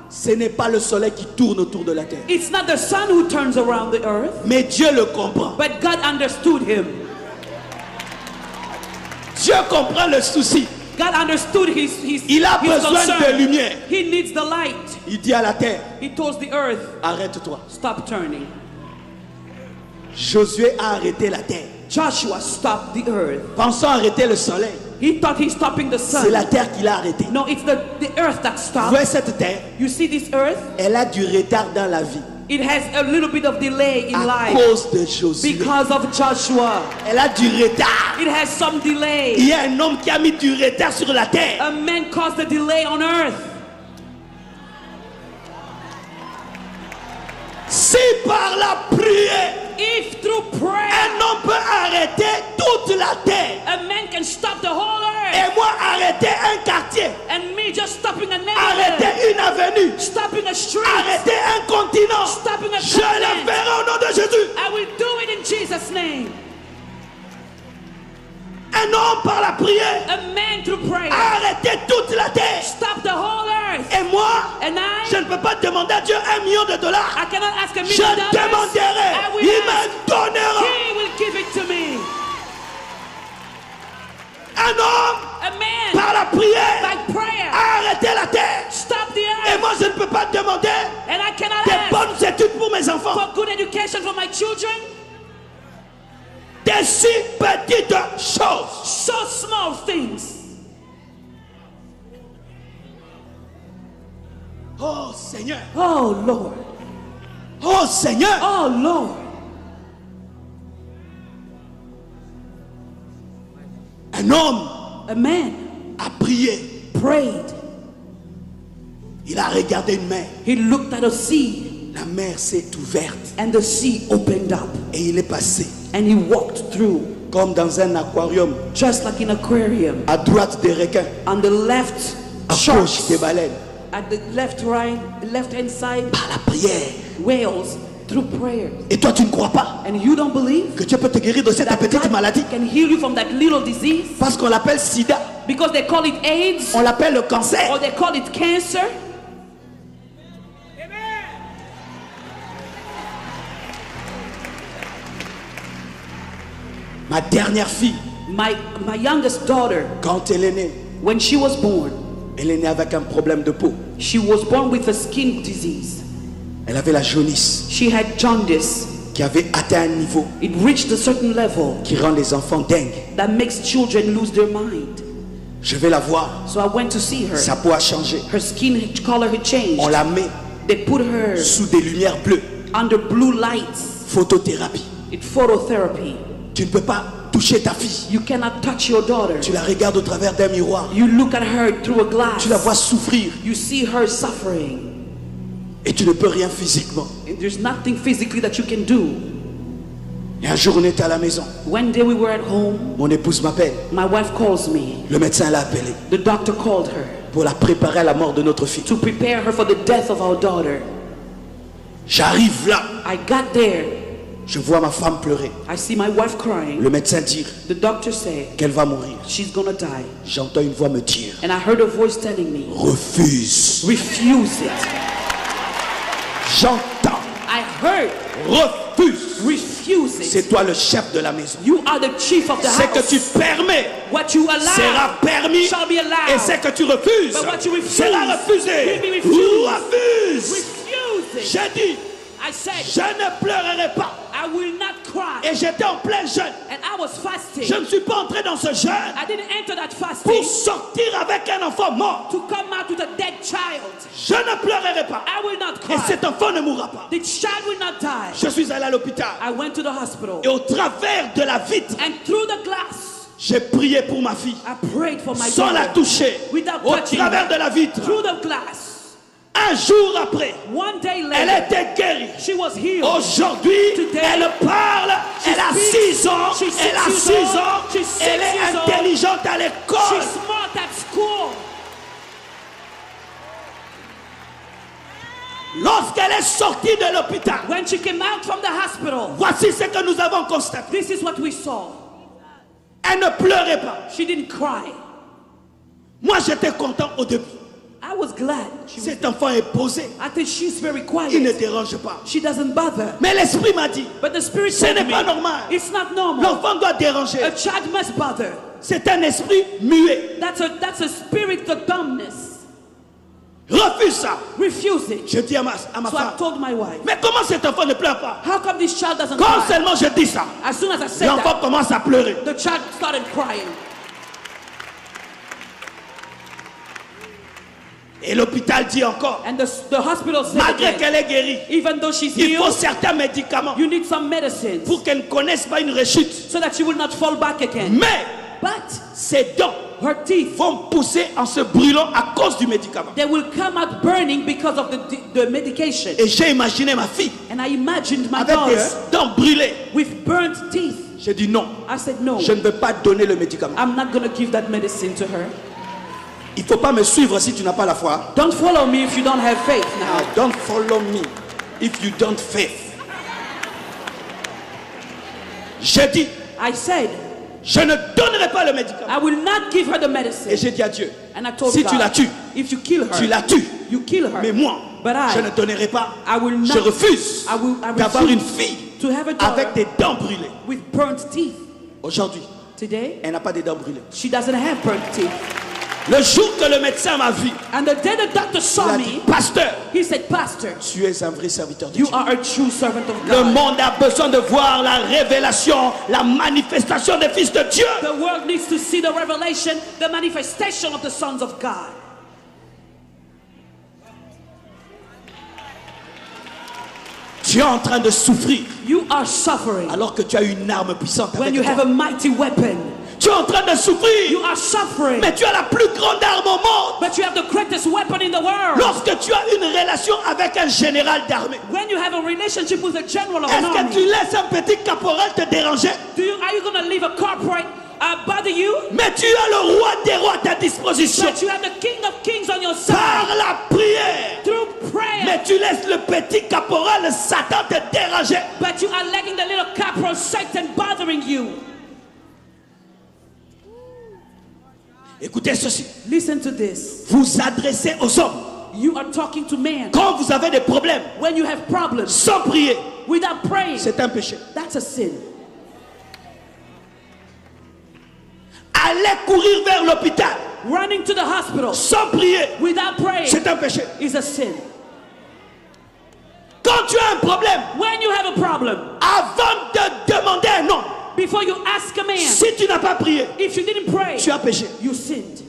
Ce n'est pas le soleil qui tourne autour de la terre. It's not the sun who turns around the earth, Mais Dieu le comprend. but God understood him. Dieu comprend le souci. God understood his Il a besoin concern. de lumière. He needs the light. Il dit à la terre, He told the earth, arrête-toi. stop turning. Josué a arrêté la terre. Joshua stopped the earth. Pensant arrêter le soleil, He thought he's stopping the c'est sun. la terre qui l'a arrêté. No, it's the earth that Vous stopped. voyez cette terre, You see this earth? elle a du retard dans la vie. It has a little bit of delay in À life cause de Josué. because of Joshua. Elle a du retard. It has some delay. Il y a un homme qui a mis du retard sur la terre. A man caused the delay on earth. Si par la prière, If through prayer, un homme peut arrêter toute la terre, a man can stop the whole earth, et moi arrêter un quartier, and me just stopping a neighborhood, arrêter une avenue, stopping a street, arrêter un continent, stopping a je le continent, ferai au nom de Jésus. I will do it in Jesus' name. Un homme par la prière A man through prayer, a arrêté toute la terre. stop the whole earth. Et moi, And je ne peux pas demander à Dieu $1 million. I cannot ask a Je $1 million. demanderai, I will il ask. me donnera. He will give it to me. Un homme A man par la prière by prayer a arrêté la terre. peux pas demander And I cannot des ask bonnes études pour mes enfants. for good education for my children. Des si petites choses. So small things. Oh Seigneur. Oh Lord. Oh Seigneur. Oh Lord. Un homme A man a prié. prayed. Il a regardé une mer. He looked at a sea, La mer s'est ouverte and the sea opened up, et il est passé and he walked through, comme dans un aquarium. just like an aquarium. À droite des requins, On the left, à gauche sharks. des baleines. At the left hand side, Par la prière. whales, through prayer. Et toi, tu ne crois pas And you don't believe que Dieu peut te guérir de cette that petite God maladie? can heal you from that little disease? Parce qu'on l'appelle sida, Because they call it AIDS, on l'appelle le cancer. or they call it cancer. Ma dernière fille, My youngest daughter, quand elle est née, when she was born, elle est née avec un problème de peau. she was born with a skin disease. Elle avait la jaunisse She had jaundice. qui avait atteint un niveau It reached a certain level qui rend les enfants dingues. that makes children lose their mind. Je vais la voir. So I went to see her. Sa peau a changé. Her skin color had changed. On la met They put her sous des lumières bleues. under blue lights. Photothérapie. It's phototherapy. Tu ne peux pas toucher ta fille. You cannot touch your daughter. Tu la regardes au travers d'un miroir. You look at her through a glass. Tu la vois souffrir You see her suffering. et tu ne peux rien physiquement. And there's nothing physically that you can do. Et un jour on était à la maison. One day we were at home. Mon épouse m'appelle. My wife calls me. Le médecin l'a appelée The doctor called her pour la préparer à la mort de notre fille. to prepare her for the death of our daughter. J'arrive là. I got there. Je vois ma femme pleurer. I see my wife crying. Le médecin dire The doctor said qu'elle va mourir. she's gonna die. J'entends une voix me dire And I heard a voice telling me, refuse. refuse it. J'entends I heard, refuse. refuse it. C'est toi le chef de la maison. You are the chief of the Ce que tu house. permets What you allow sera permis shall be allowed. et ce que tu refuses But what you refuse sera refusé. will be refused. Refuse. Refuse it. J'ai dit, I said, je ne pleurerai pas. I will not cry. Et j'étais en plein jeûne. And I was fasting. Je ne suis pas entré dans ce jeûne I didn't enter that pour fasting sortir avec un enfant mort. to come out with a dead child. Je ne pleurerai pas. I will not Et cry. cet enfant ne mourra pas. The child will not die. Je suis allé à l'hôpital. I went to the hospital. Et au travers de la vitre, And through the glass, j'ai prié pour ma fille. I prayed for my Sans la daughter. toucher. Without Au touching travers her. de la vitre. Through the glass. Un jour après, One day elle later, était guérie. she was healed. Aujourd'hui, Today, elle parle. Elle a speaks. 6 ans. She's Elle a 6 6 years ans. old. She's 6 Elle est years old. intelligente à l'école. She's smart at school. Lorsqu'elle est sortie de l'hôpital, When she came out from the hospital, voici ce que nous avons constaté. this is what we saw. Elle ne pleurait pas. She didn't cry. Moi, j'étais content au début. I was glad. She was, Cet enfant est posé. I think she's very Il ne quiet. dérange pas. She doesn't bother. Mais l'esprit m'a dit, But the spirit ce told n'est me, pas normal. it's not normal. L'enfant doit déranger. A child must bother. C'est un esprit muet. That's a spirit of dumbness. Refuse ça. Refuse it. Je dis à ma So I femme, told my wife, mais comment cet enfant ne pleure pas? how come this child doesn't Quand cry? seulement je dis ça, As soon as I said l'enfant that, commence à pleurer. the child started crying. Et l'hôpital dit encore, And the hospital said malgré again, qu'elle est guérie, even though she's il faut healed, certains médicaments you need some medicines pour qu'elle ne connaisse pas une rechute. so that she will not fall back again. Mais But ses dents her teeth, vont pousser en se brûlant à cause du médicament. they will come out burning because of the medication. Et j'ai imaginé ma fille And I imagined my avec daughter des dents brûlées. with burnt teeth. J'ai dit non, I said, no, je ne veux pas donner le médicament. I'm not going to give that medicine to her. Il ne faut pas me suivre si tu n'as pas la foi. Don't follow me if you don't have faith now. Don't follow me if you don't faith. J'ai dit, I said, je ne donnerai pas le médicament. I will not give her the Et medicine. j'ai dit à Dieu, And I told si God, tu la tues, if you kill tu her, la tues. you kill her. Mais moi, But I je ne donnerai pas. I will not, Je refuse I d'avoir refuse une fille to have a daughter avec des dents brûlées. with burnt teeth. Aujourd'hui, Today, elle n'a pas des dents brûlées. she doesn't have burnt teeth. Le jour que le médecin m'a vu, And the day the doctor il saw a dit, me, pasteur, he said, Pastor, tu es un vrai serviteur de you Dieu. are a true servant of Le God. monde a besoin de voir la révélation, la manifestation des fils de Dieu. The world needs to see the revelation, the manifestation of the sons of God. Tu es en train de souffrir You are suffering alors que tu as une arme puissante when avec you have a toi. mighty weapon. Tu es en train de souffrir, You are suffering, mais tu as la plus grande arme au monde. but you have the greatest weapon in the world. Lorsque tu as une relation avec un général d'armée, When you have a relationship with a general of an est-ce que tu army, laisses un petit caporal te déranger? are you going to leave a corporate bother you? Mais tu as le roi des rois à ta disposition. But you have the King of Kings on your side Par la prière. through prayer. Mais tu laisses le petit caporal Satan te déranger. But you are letting the little corporal Satan bothering you. Écoutez ceci. Listen to this. Vous adressez aux hommes You are talking to man. quand vous avez des problèmes When you have problems sans prier. without praying, C'est un péché. that's a sin. Allez courir vers l'hôpital Running to the hospital sans prier. without praying C'est un péché. is a sin. Quand tu as un problème, When you have a problem, avant de demander un homme, before you ask a man, si tu n'as pas prié, if you didn't pray, tu as péché. you sinned.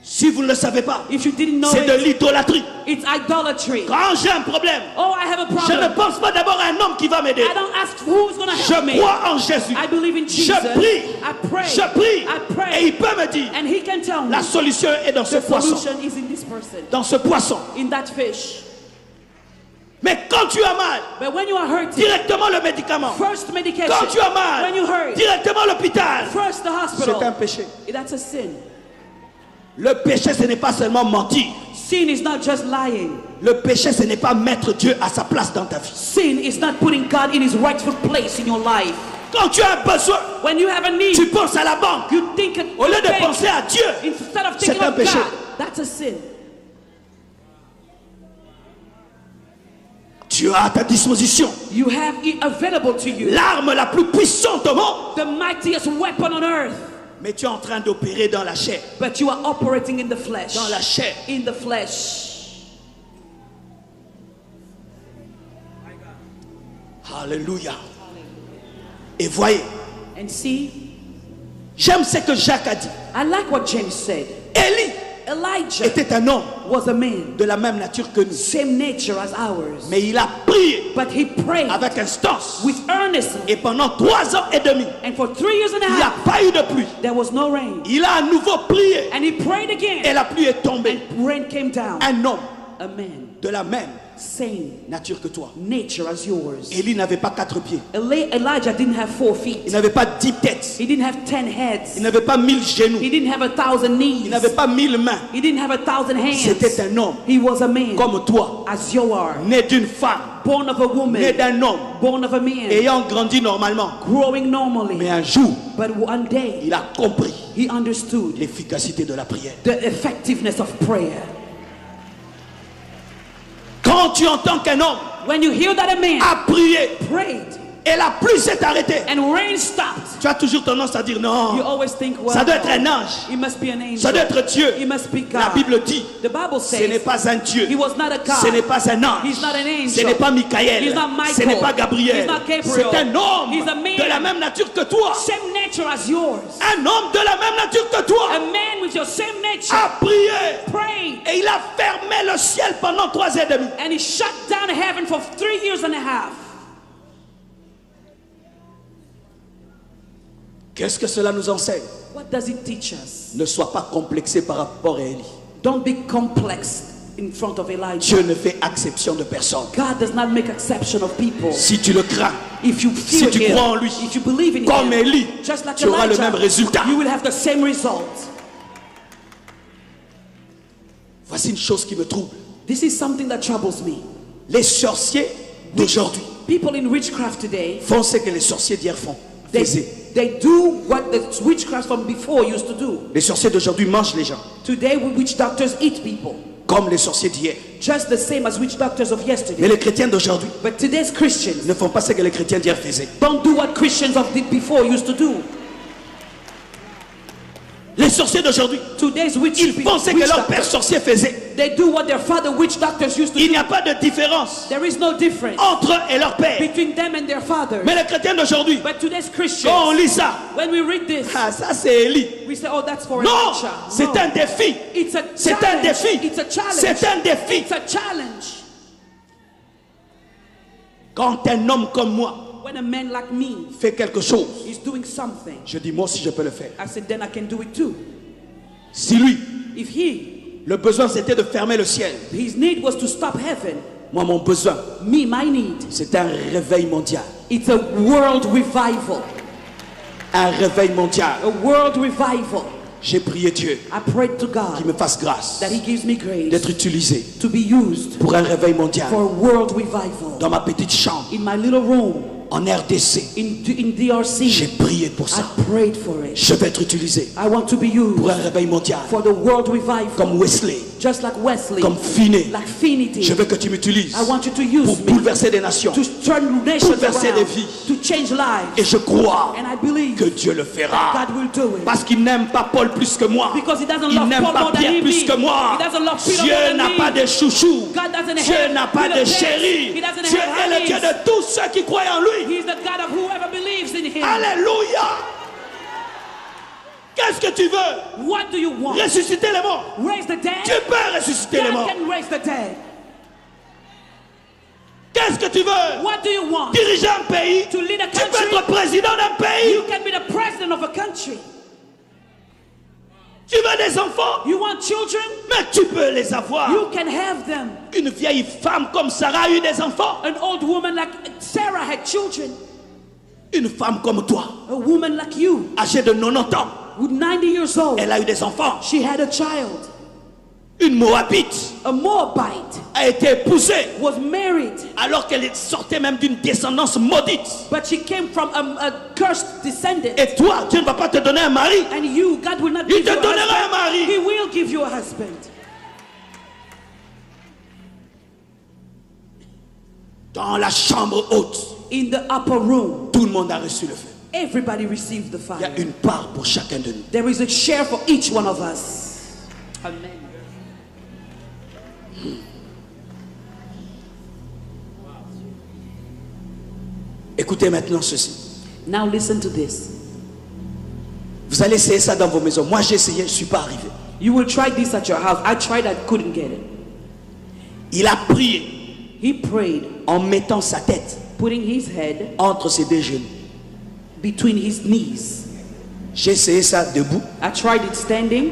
Si vous ne le savez pas, If you didn't know c'est de it, l'idolâtrie. it's idolatry. Quand j'ai un problème, Oh, I have a je ne problem. pense pas d'abord à un homme qui va m'aider. I don't ask who's going to help Je me. crois en Jésus. I believe in Je Jesus. prie. I pray. Je prie. I Et pray. il peut me dire, And he can tell me la solution est dans ce the poisson. solution is in this person, Dans ce poisson. in that fish. Mais quand tu as mal, But when you are hurting, directement le médicament. first medication. Quand tu as mal, When you hurt, directement l'hôpital. first the C'est un hospital. péché. That's a sin. Le péché, ce n'est pas seulement mentir. Sin is not just lying. Le péché, ce n'est pas mettre Dieu à sa place dans ta vie. Sin is not putting God in his rightful place in your life. Quand tu as un besoin, When you have a need, tu penses à la banque. you think Au lieu de bank penser à Dieu, instead of c'est thinking un of péché. God. That's a sin. Tu as à ta disposition You have it available to you, l'arme la plus puissante au monde. the mightiest weapon on earth. Mais tu es en train d'opérer dans la chair. But you are operating in the flesh. Dans la chair. In the flesh. Alléluia. Et voyez, And see, j'aime ce que Jacques a dit. I like what James said. Élie Elijah était un homme was a man, de la même nature que nous. same nature as ours. Mais il a prié But he prayed avec instance. with earnestness. Et pendant 3 ans et demi, And for 3 years and a il n'y a half, pas eu de pluie. there was no rain. Il a à nouveau prié And he prayed et again. la pluie est tombée. And rain came down. Un homme A man, de la même same nature que toi. nature as yours. Élie n'avait pas 4 pieds. Elijah didn't have 4 Il feet. n'avait pas 10 têtes. He didn't have 10 heads. Il n'avait pas 1000 genoux. He didn't have 1,000 knees. Il n'avait pas 1000 mains. He didn't have 1,000 hands. C'était un homme He was a man comme toi, as you are, né d'une femme, born of a né woman, d'un homme, born of a man, ayant grandi normalement. growing Mais normally. un jour, But one day, il a compris he understood l'efficacité de la prière. the effectiveness of prayer. Quand tu entends qu'un homme When you hear that a man a prié prayed et la pluie s'est arrêtée, and rain stopped, tu as toujours tendance à dire you non, always think, well, ça doit être un ange, he must be an angel. ça doit être Dieu. He must be La God. Bible dit, The Bible ce n'est says pas un Dieu, he was not a God. ce n'est pas un ange, He's not an angel. ce n'est pas Michael, He's not Michael. ce n'est pas Gabriel, He's not Gabriel. c'est un homme He's a man. de la même nature que toi. Same nature as yours. Un homme de la même nature que toi A man with your same nature a prié prayed et il a fermé le ciel pendant 3 ans et demi. and he shut down heaven for 3 years and a half. Qu'est-ce que cela nous enseigne? What does it teach us? Ne sois pas complexé par rapport à Élie. Don't be complex in front of Elijah. Dieu ne fait exception de personne. God does not make exception of people. Si tu le crains, If you si fear tu him, crois en lui, if you believe in comme him, Élie, just like tu auras le Elijah, même résultat. you will have the same result. Voici une chose qui me trouble. This is something that troubles me. Les sorciers d'aujourd'hui People in witchcraft today, font ce que les sorciers d'hier faisaient. they do what the witchcraft from before used to do. Les sorciers d'aujourd'hui mangent les gens, Today, witch doctors eat people, comme les sorciers d'hier. just the same as witch doctors of Mais yesterday. les chrétiens d'aujourd'hui But today's Christians ne font pas ce que les chrétiens d'hier faisaient. don't do what Christians of the before used to do. Les sorciers d'aujourd'hui, Today's witch ils font ce que leur père sorcier faisait. They do what their father witch doctors used to Il do. n'y a pas de différence There is no difference entre eux et leur père. between them and their father. Mais les chrétiens d'aujourd'hui, But today's quand on Christians, lit ça, when we read this, ah, ça c'est Élie. we say, oh, that's for Non, Elijah. c'est No. un défi. It's a C'est un challenge. défi. It's a challenge. C'est un défi. It's a challenge. Quand un homme comme moi When a man like me fait quelque chose, is doing something, je dis moi aussi je peux le faire. I said, then I can do it too. Si lui, If he, le besoin c'était de fermer le ciel, his need was to stop heaven, moi mon besoin me, my need, c'est un réveil mondial. it's a world revival. Un réveil mondial. A world revival. J'ai prié Dieu I prayed to qu'il God me fasse grâce that he gives me grace d'être utilisé to be used pour un réveil mondial. for a world revival. Dans ma petite chambre, In my little room, en RDC, in j'ai DRC, prié pour ça. I prayed for it. Je vais être utilisé I want to be used pour un réveil mondial. for the world revival. Comme Wesley, Just like Wesley, comme Finney. like Finney Je did. veux que tu m'utilises I want you to pour use me bouleverser des nations. to turn nations Bouleverser around, des vies. to change lives. Et je crois And I believe que Dieu le fera. God will do it. Parce qu'il n'aime pas Paul plus que moi. Because he doesn't Il love n'aime Paul pas more than Pierre he plus me. que moi. He doesn't love Peter Dieu more than n'a me. pas de chouchou. God doesn't Dieu have n'a pas de little pets. chéri. He doesn't Dieu have est le Dieu honeys. de tous ceux qui croient en lui. He's the God of whoever believes in him. Alléluia. Qu'est-ce que tu veux? What do you want? Ressusciter les morts. Raise the dead? Tu peux ressusciter les God morts. can raise the dead. Qu'est-ce que tu veux? What do you want? Diriger un pays. To lead a Tu peux country? être président d'un pays. You can be the president of a country. Tu veux des enfants? You want children? Mais tu peux les avoir. You can have them. Une vieille femme comme Sarah a eu des enfants. An old woman like Sarah had children. Une femme comme toi, A woman like you, âgée de 90 ans, with 90 years old, elle a eu des enfants. she had a child. Une Moabite A Moabite a été épousée was married, alors qu'elle sortait même d'une descendance maudite. but she came from a cursed descendant. Et toi, Dieu ne va pas te donner un mari. And you, God will not Il give te you a donnera un husband. mari. He will give you a husband. Dans la chambre haute, In the upper room, tout le monde a reçu le feu. everybody receives the Il y a fire. une part pour chacun de nous. There is a share for each one of us. Amen. Écoutez maintenant ceci. Now listen to this. Vous allez essayer ça dans vos maisons. Moi, j'ai essayé, je ne suis pas arrivé. You will try this at your house. I tried, I couldn't get it. Il a prié He prayed, en mettant sa tête putting his head entre ses deux genoux. between his knees. J'ai essayé ça debout. I tried it standing.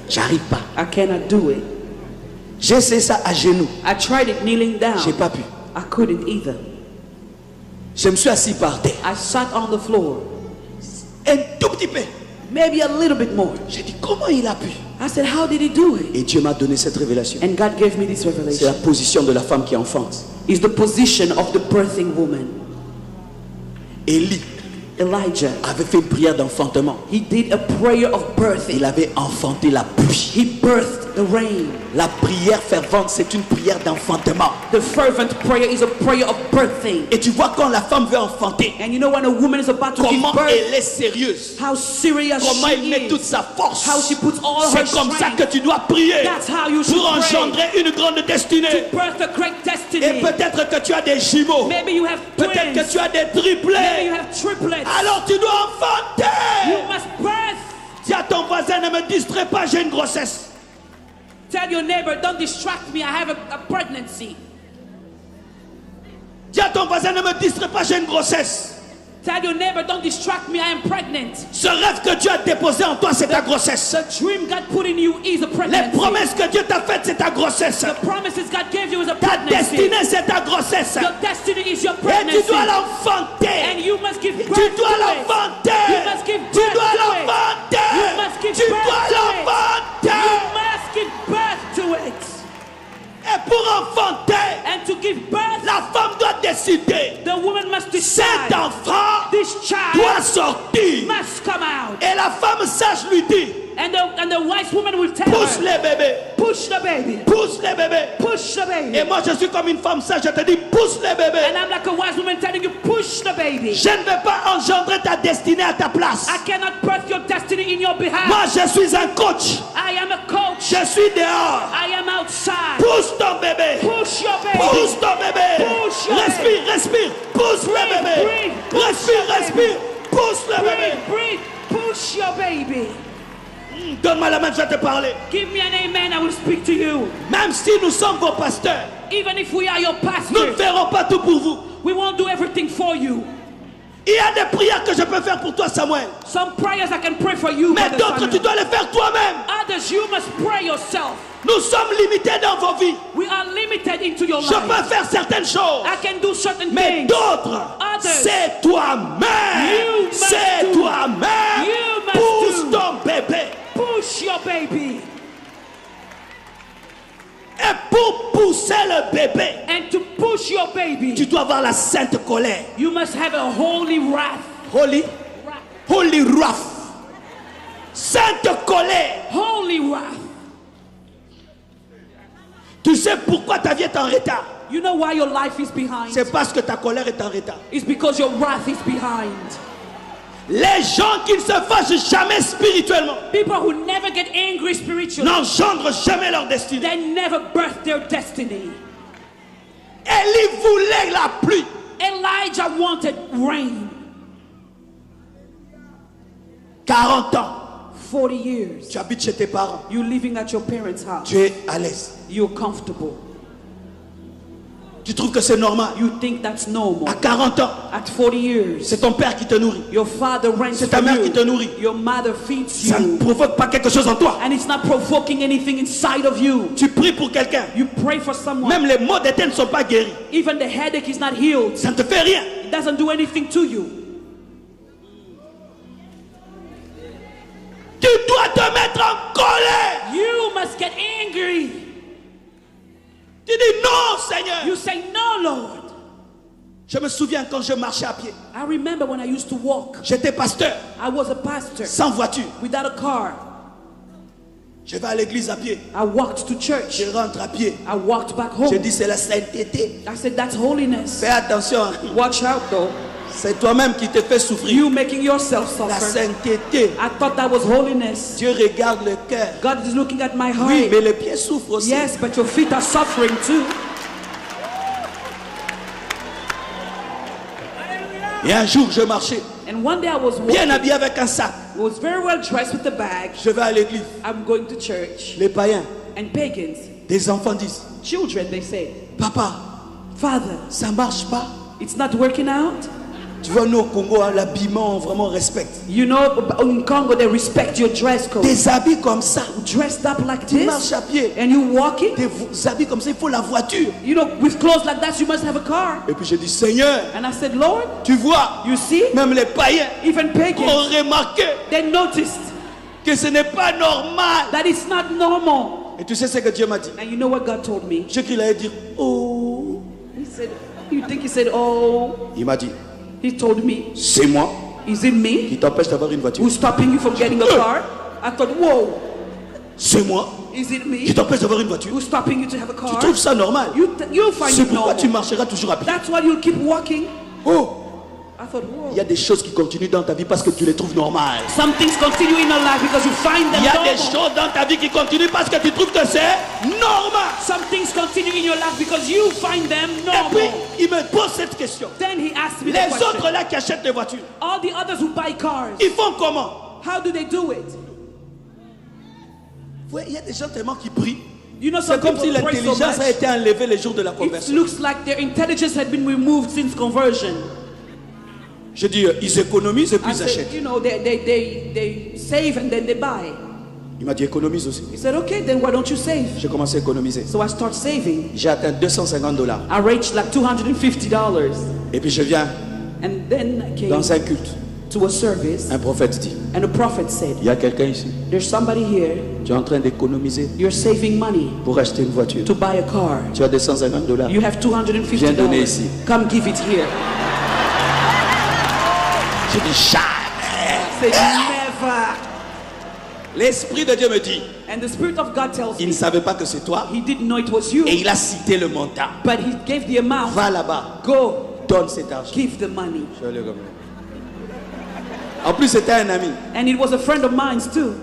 J'arrive pas. I cannot do it. J'ai essayé ça à genoux. I tried it kneeling down. J'ai pas pu. I couldn't either. Je me suis assis par terre. I sat on the floor. Un tout petit peu. Maybe a little bit more. J'ai dit, comment il a pu? I said, how did he do it? Et Dieu m'a donné cette révélation. And God gave me this C'est la revelation. position de la femme qui enfante. It's the position of the birthing woman. Élie Elijah, avait fait une prière d'enfantement. he did a prayer of birthing. Il avait enfanté la pluie. He birthed the rain. La prière fervente, c'est une prière d'enfantement. The fervent prayer is a prayer of birthing. Et tu vois quand la femme veut enfanter, And you know when a woman is about to give comment birth, elle est sérieuse. how serious Comment elle met she toute is. sa force. How she puts all her C'est comme ça strength. que tu dois prier That's how you should pour pray. engendrer une grande destinée. To birth a great Et destiny. peut-être que tu as des jumeaux. Maybe you have Peut-être que twins. tu as des Maybe you triplés. have triplets. Alors tu dois enfanter. You must birth. Dis à ton voisin, ne me distrais pas, j'ai une grossesse. Tell your neighbor, don't distract me, I have a pregnancy. Dis à ton voisin, ne me distrais pas, j'ai une grossesse. Tell your neighbor, don't distract me, I am pregnant. Ce rêve que Dieu a déposé en toi, c'est ta grossesse. The dream God put in you is a Les pregnancy. promesses que Dieu t'a faites, c'est ta grossesse. The promises God gave you is a Ta pregnancy. destinée, c'est ta grossesse. Your destiny is your Et pregnancy. tu dois l'enfanter. And you must give birth Tu dois to it. l'enfanter. You must give Tu birth dois to it. l'enfanter. You must give Tu birth dois to it. l'enfanter. You must give birth to it. Et pour enfanter, And to give birth, la femme doit décider. the woman must Cet decide. enfant This child doit sortir. must come out. out. Et la femme sage lui dit, And the wise woman will tell pousse her, les bébés, push the baby, pousse les bébés. push the baby. Et moi je suis comme une femme sage, je te dis, pousse les bébés. And I'm like a wise woman telling you, push the baby. Je ne vais pas engendrer ta destinée à ta place. I cannot birth your destiny in your behalf. Moi je suis un coach. I am a coach. Je suis dehors. I am outside. Pousse ton bébé. Push your baby. Pousse ton bébé. Push your Respire, respire. Pousse le bébé. breathe, push Respire, your respire. Pousse le bébé. Breathe, push your baby. Donne-moi la main, je vais te parler. Give me an amen, I will speak to you. Même si nous sommes vos pasteurs, Even if we are your nous ne pastors, ferons pas tout pour vous. we won't do everything for you. Il y a des prières que je peux faire pour toi, Samuel. Some prayers I can pray for you, Mais Brother d'autres, Samuel. tu dois les faire toi-même. Others, you must pray yourself. Nous sommes limités dans vos vies. We are limited into your Je life. peux faire certaines choses. I can do certain Mais things. d'autres, Others, c'est toi-même. you must C'est do. toi-même. You must Pousse do. ton bébé. Push your baby. Et pour pousser le bébé, And to push your baby, tu dois avoir la sainte colère. you must have a holy wrath. Holy wrath. Sainte colère. Holy wrath. Tu sais pourquoi ta vie est en retard? You know why your life is behind? C'est parce que ta colère est en retard. It's because your wrath is behind. Les gens qui ne se fâchent jamais spirituellement People who never get angry spiritually, n'engendrent jamais leur destinée. they never birth their destiny. Élie voulait la pluie. Elijah wanted rain. 40 ans. 40 years. Tu habites chez tes parents. You're living at your parents' house. Tu es à l'aise. You're comfortable. Tu trouves que c'est normal. You think that's normal. À 40 ans, At 40 years, c'est ton père qui te nourrit. your father rents C'est ta for mère you. qui te nourrit. Your mother feeds Ça ne you. provoque pas quelque chose en toi. And it's not provoking anything inside of you. Tu pries pour quelqu'un. You pray for someone. Même les maux de tête ne sont pas guéris. Even the headache is not healed. Ça ne te fait rien. It doesn't do anything to you. Tu dois te mettre en colère. You must get angry. Tu dis non, Seigneur. You say, no, Lord. Je me souviens quand je marchais à pied. I remember when I used to walk. J'étais pasteur, I was a pastor sans voiture. without a car. Je vais à l'église à pied. I walked to church. Je rentre à pied. I walked back Je home. dis c'est la sainteté. I said, that's holiness. Fais attention. Watch out, though. C'est toi-même qui te fais souffrir. You making yourself La suffer. sainteté. I thought that was holiness. Dieu regarde le cœur. God is looking at my heart. Oui, mais les pieds souffrent aussi. Yes, but your feet are suffering too. Et un jour, je marchais, And one day I was bien walking. habillé avec un sac. I was very well dressed with a bag. Je vais à l'église. I'm going to church. Les païens, And pagans, des enfants disent, children, they say, papa, Father, ça marche pas. it's not working out. Tu vois, nous au Congo, hein, l'habillement, on vraiment respecte. You know, in Congo, they respect your dress code. Des habits comme ça, Dressed up like tu this, marches à pied. and you walking. Des habits comme ça, il faut la voiture. You know, with clothes like that, you must have a car. Et puis je dis, Seigneur, And I said, Lord, tu vois, you see, même les païens even pagans, ont remarqué they noticed que ce n'est pas normal. that it's not normal. Et tu sais ce que Dieu m'a dit? And you know what God told me? J'ai cru qu'il allait dire, oh. He said, you think he said, oh, Il m'a dit, he told me, c'est moi is it me qui t'empêche d'avoir une voiture. who's stopping you from getting a car? I thought, whoa, C'est moi is it qui me t'empêche d'avoir une voiture. who's stopping you to have a Tu car? trouves ça normal? You'll find C'est it pourquoi normal. tu marcheras toujours à pied. That's why you'll keep walking. Oh, I thought, whoa. il y a des choses qui continuent dans ta vie parce que tu les trouves normales. Some things continue in your life because you find them Il y a des normal. choses dans ta vie qui continuent parce que tu trouves que c'est normal. Some things continue in your life because you find them Et puis, normal. il me pose cette question. Then he asked me the Les question. autres là qui achètent des voitures, All the others who buy cars, ils font comment? how do they do it? Ouais, il y a des gens tellement qui prient. You know, C'est some comme si people pray so l'intelligence a much. été enlevée les jours de la It conversion. looks like their intelligence had been removed since conversion. Je dis, ils économisent et puis I ils said, achètent. you know, they save and then they buy. Il m'a dit, économise aussi. He said, okay, then why don't you save? J'ai commencé à économiser. So I start saving. J'ai atteint $250. I reached like $250. Et puis je viens And then I came dans un culte. to a service, Un prophète dit, and a prophet said, il y a quelqu'un ici. there's somebody here, Tu es en train d'économiser you're saving money pour acheter une voiture. to buy a car. Tu as $250. You have Viens donner $250. ici. Come give it here. J'ai dit, jamais. I said, L'Esprit de Dieu me dit, And the Spirit of God tells il me, ne savait pas que c'est toi. he didn't know it was you, Et il a cité le montant. but he gave the amount. Va là-bas, Go, donne cet argent. give the money. En plus, c'était un ami. And it was a friend of mine too.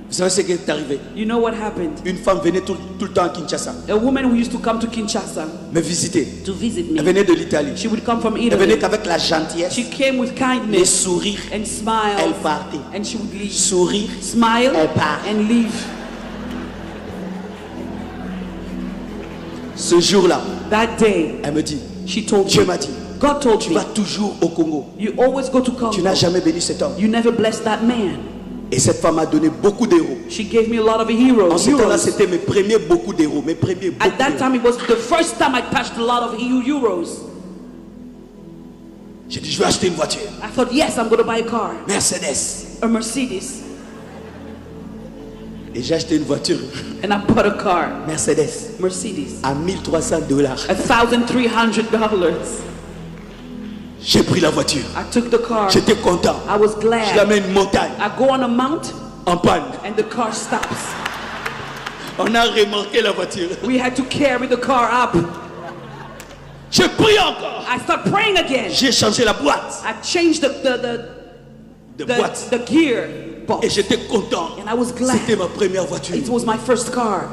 Vous savez ce qui est arrivé? You know what happened? Une femme venait tout le temps à Kinshasa A woman who used to come to Kinshasa me visiter. to visit Elle me. venait de l'Italie. She would come from Elle venait Italy. qu'avec la gentillesse, She came with les kindness sourires. and smiles, Elle partait. and she would leave. Sourire. Smile Elle part. and leave. Ce jour-là, That day, elle me dit, she told Dieu me, m'a dit, God told tu me, vas toujours au Congo. you always go to Tu n'as Congo. jamais béni cet homme. You never blessed that man. Et cette femme m'a donné beaucoup d'euros. She gave me a lot of En heroes. ce temps-là, euros. c'était mes premiers beaucoup d'euros. Mes premiers beaucoup At that d'euros. time, it was the first time I touched a lot of euros. J'ai dit, je vais acheter une voiture. I thought, yes, I'm going to buy a car, Mercedes. a Mercedes. Et j'ai acheté une voiture. And I bought a car, Mercedes. Mercedes, À $1,300. $1,300. J'ai pris la voiture. I took the car. J'étais content. I was Je la glad. mets une montagne. I go on a mount En panne. and the car stops. On a remorqué la voiture. We had to carry the car up. J'ai pris encore. I start praying again. J'ai changé la boîte. I changed De boîte. the gear Et box. j'étais content. And I was glad. C'était ma première voiture. It was my first car.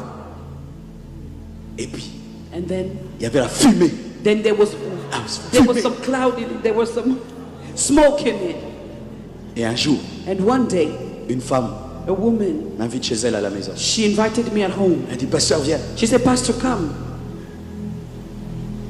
Et puis, And then il y avait la fumée. there was Fumée. some cloud in it. There was some smoke in it. Et un jour, And one day, une femme a woman, m'invite chez elle à la maison. she invited me at home. Elle dit, pasteur, viens. She said, Pastor, come.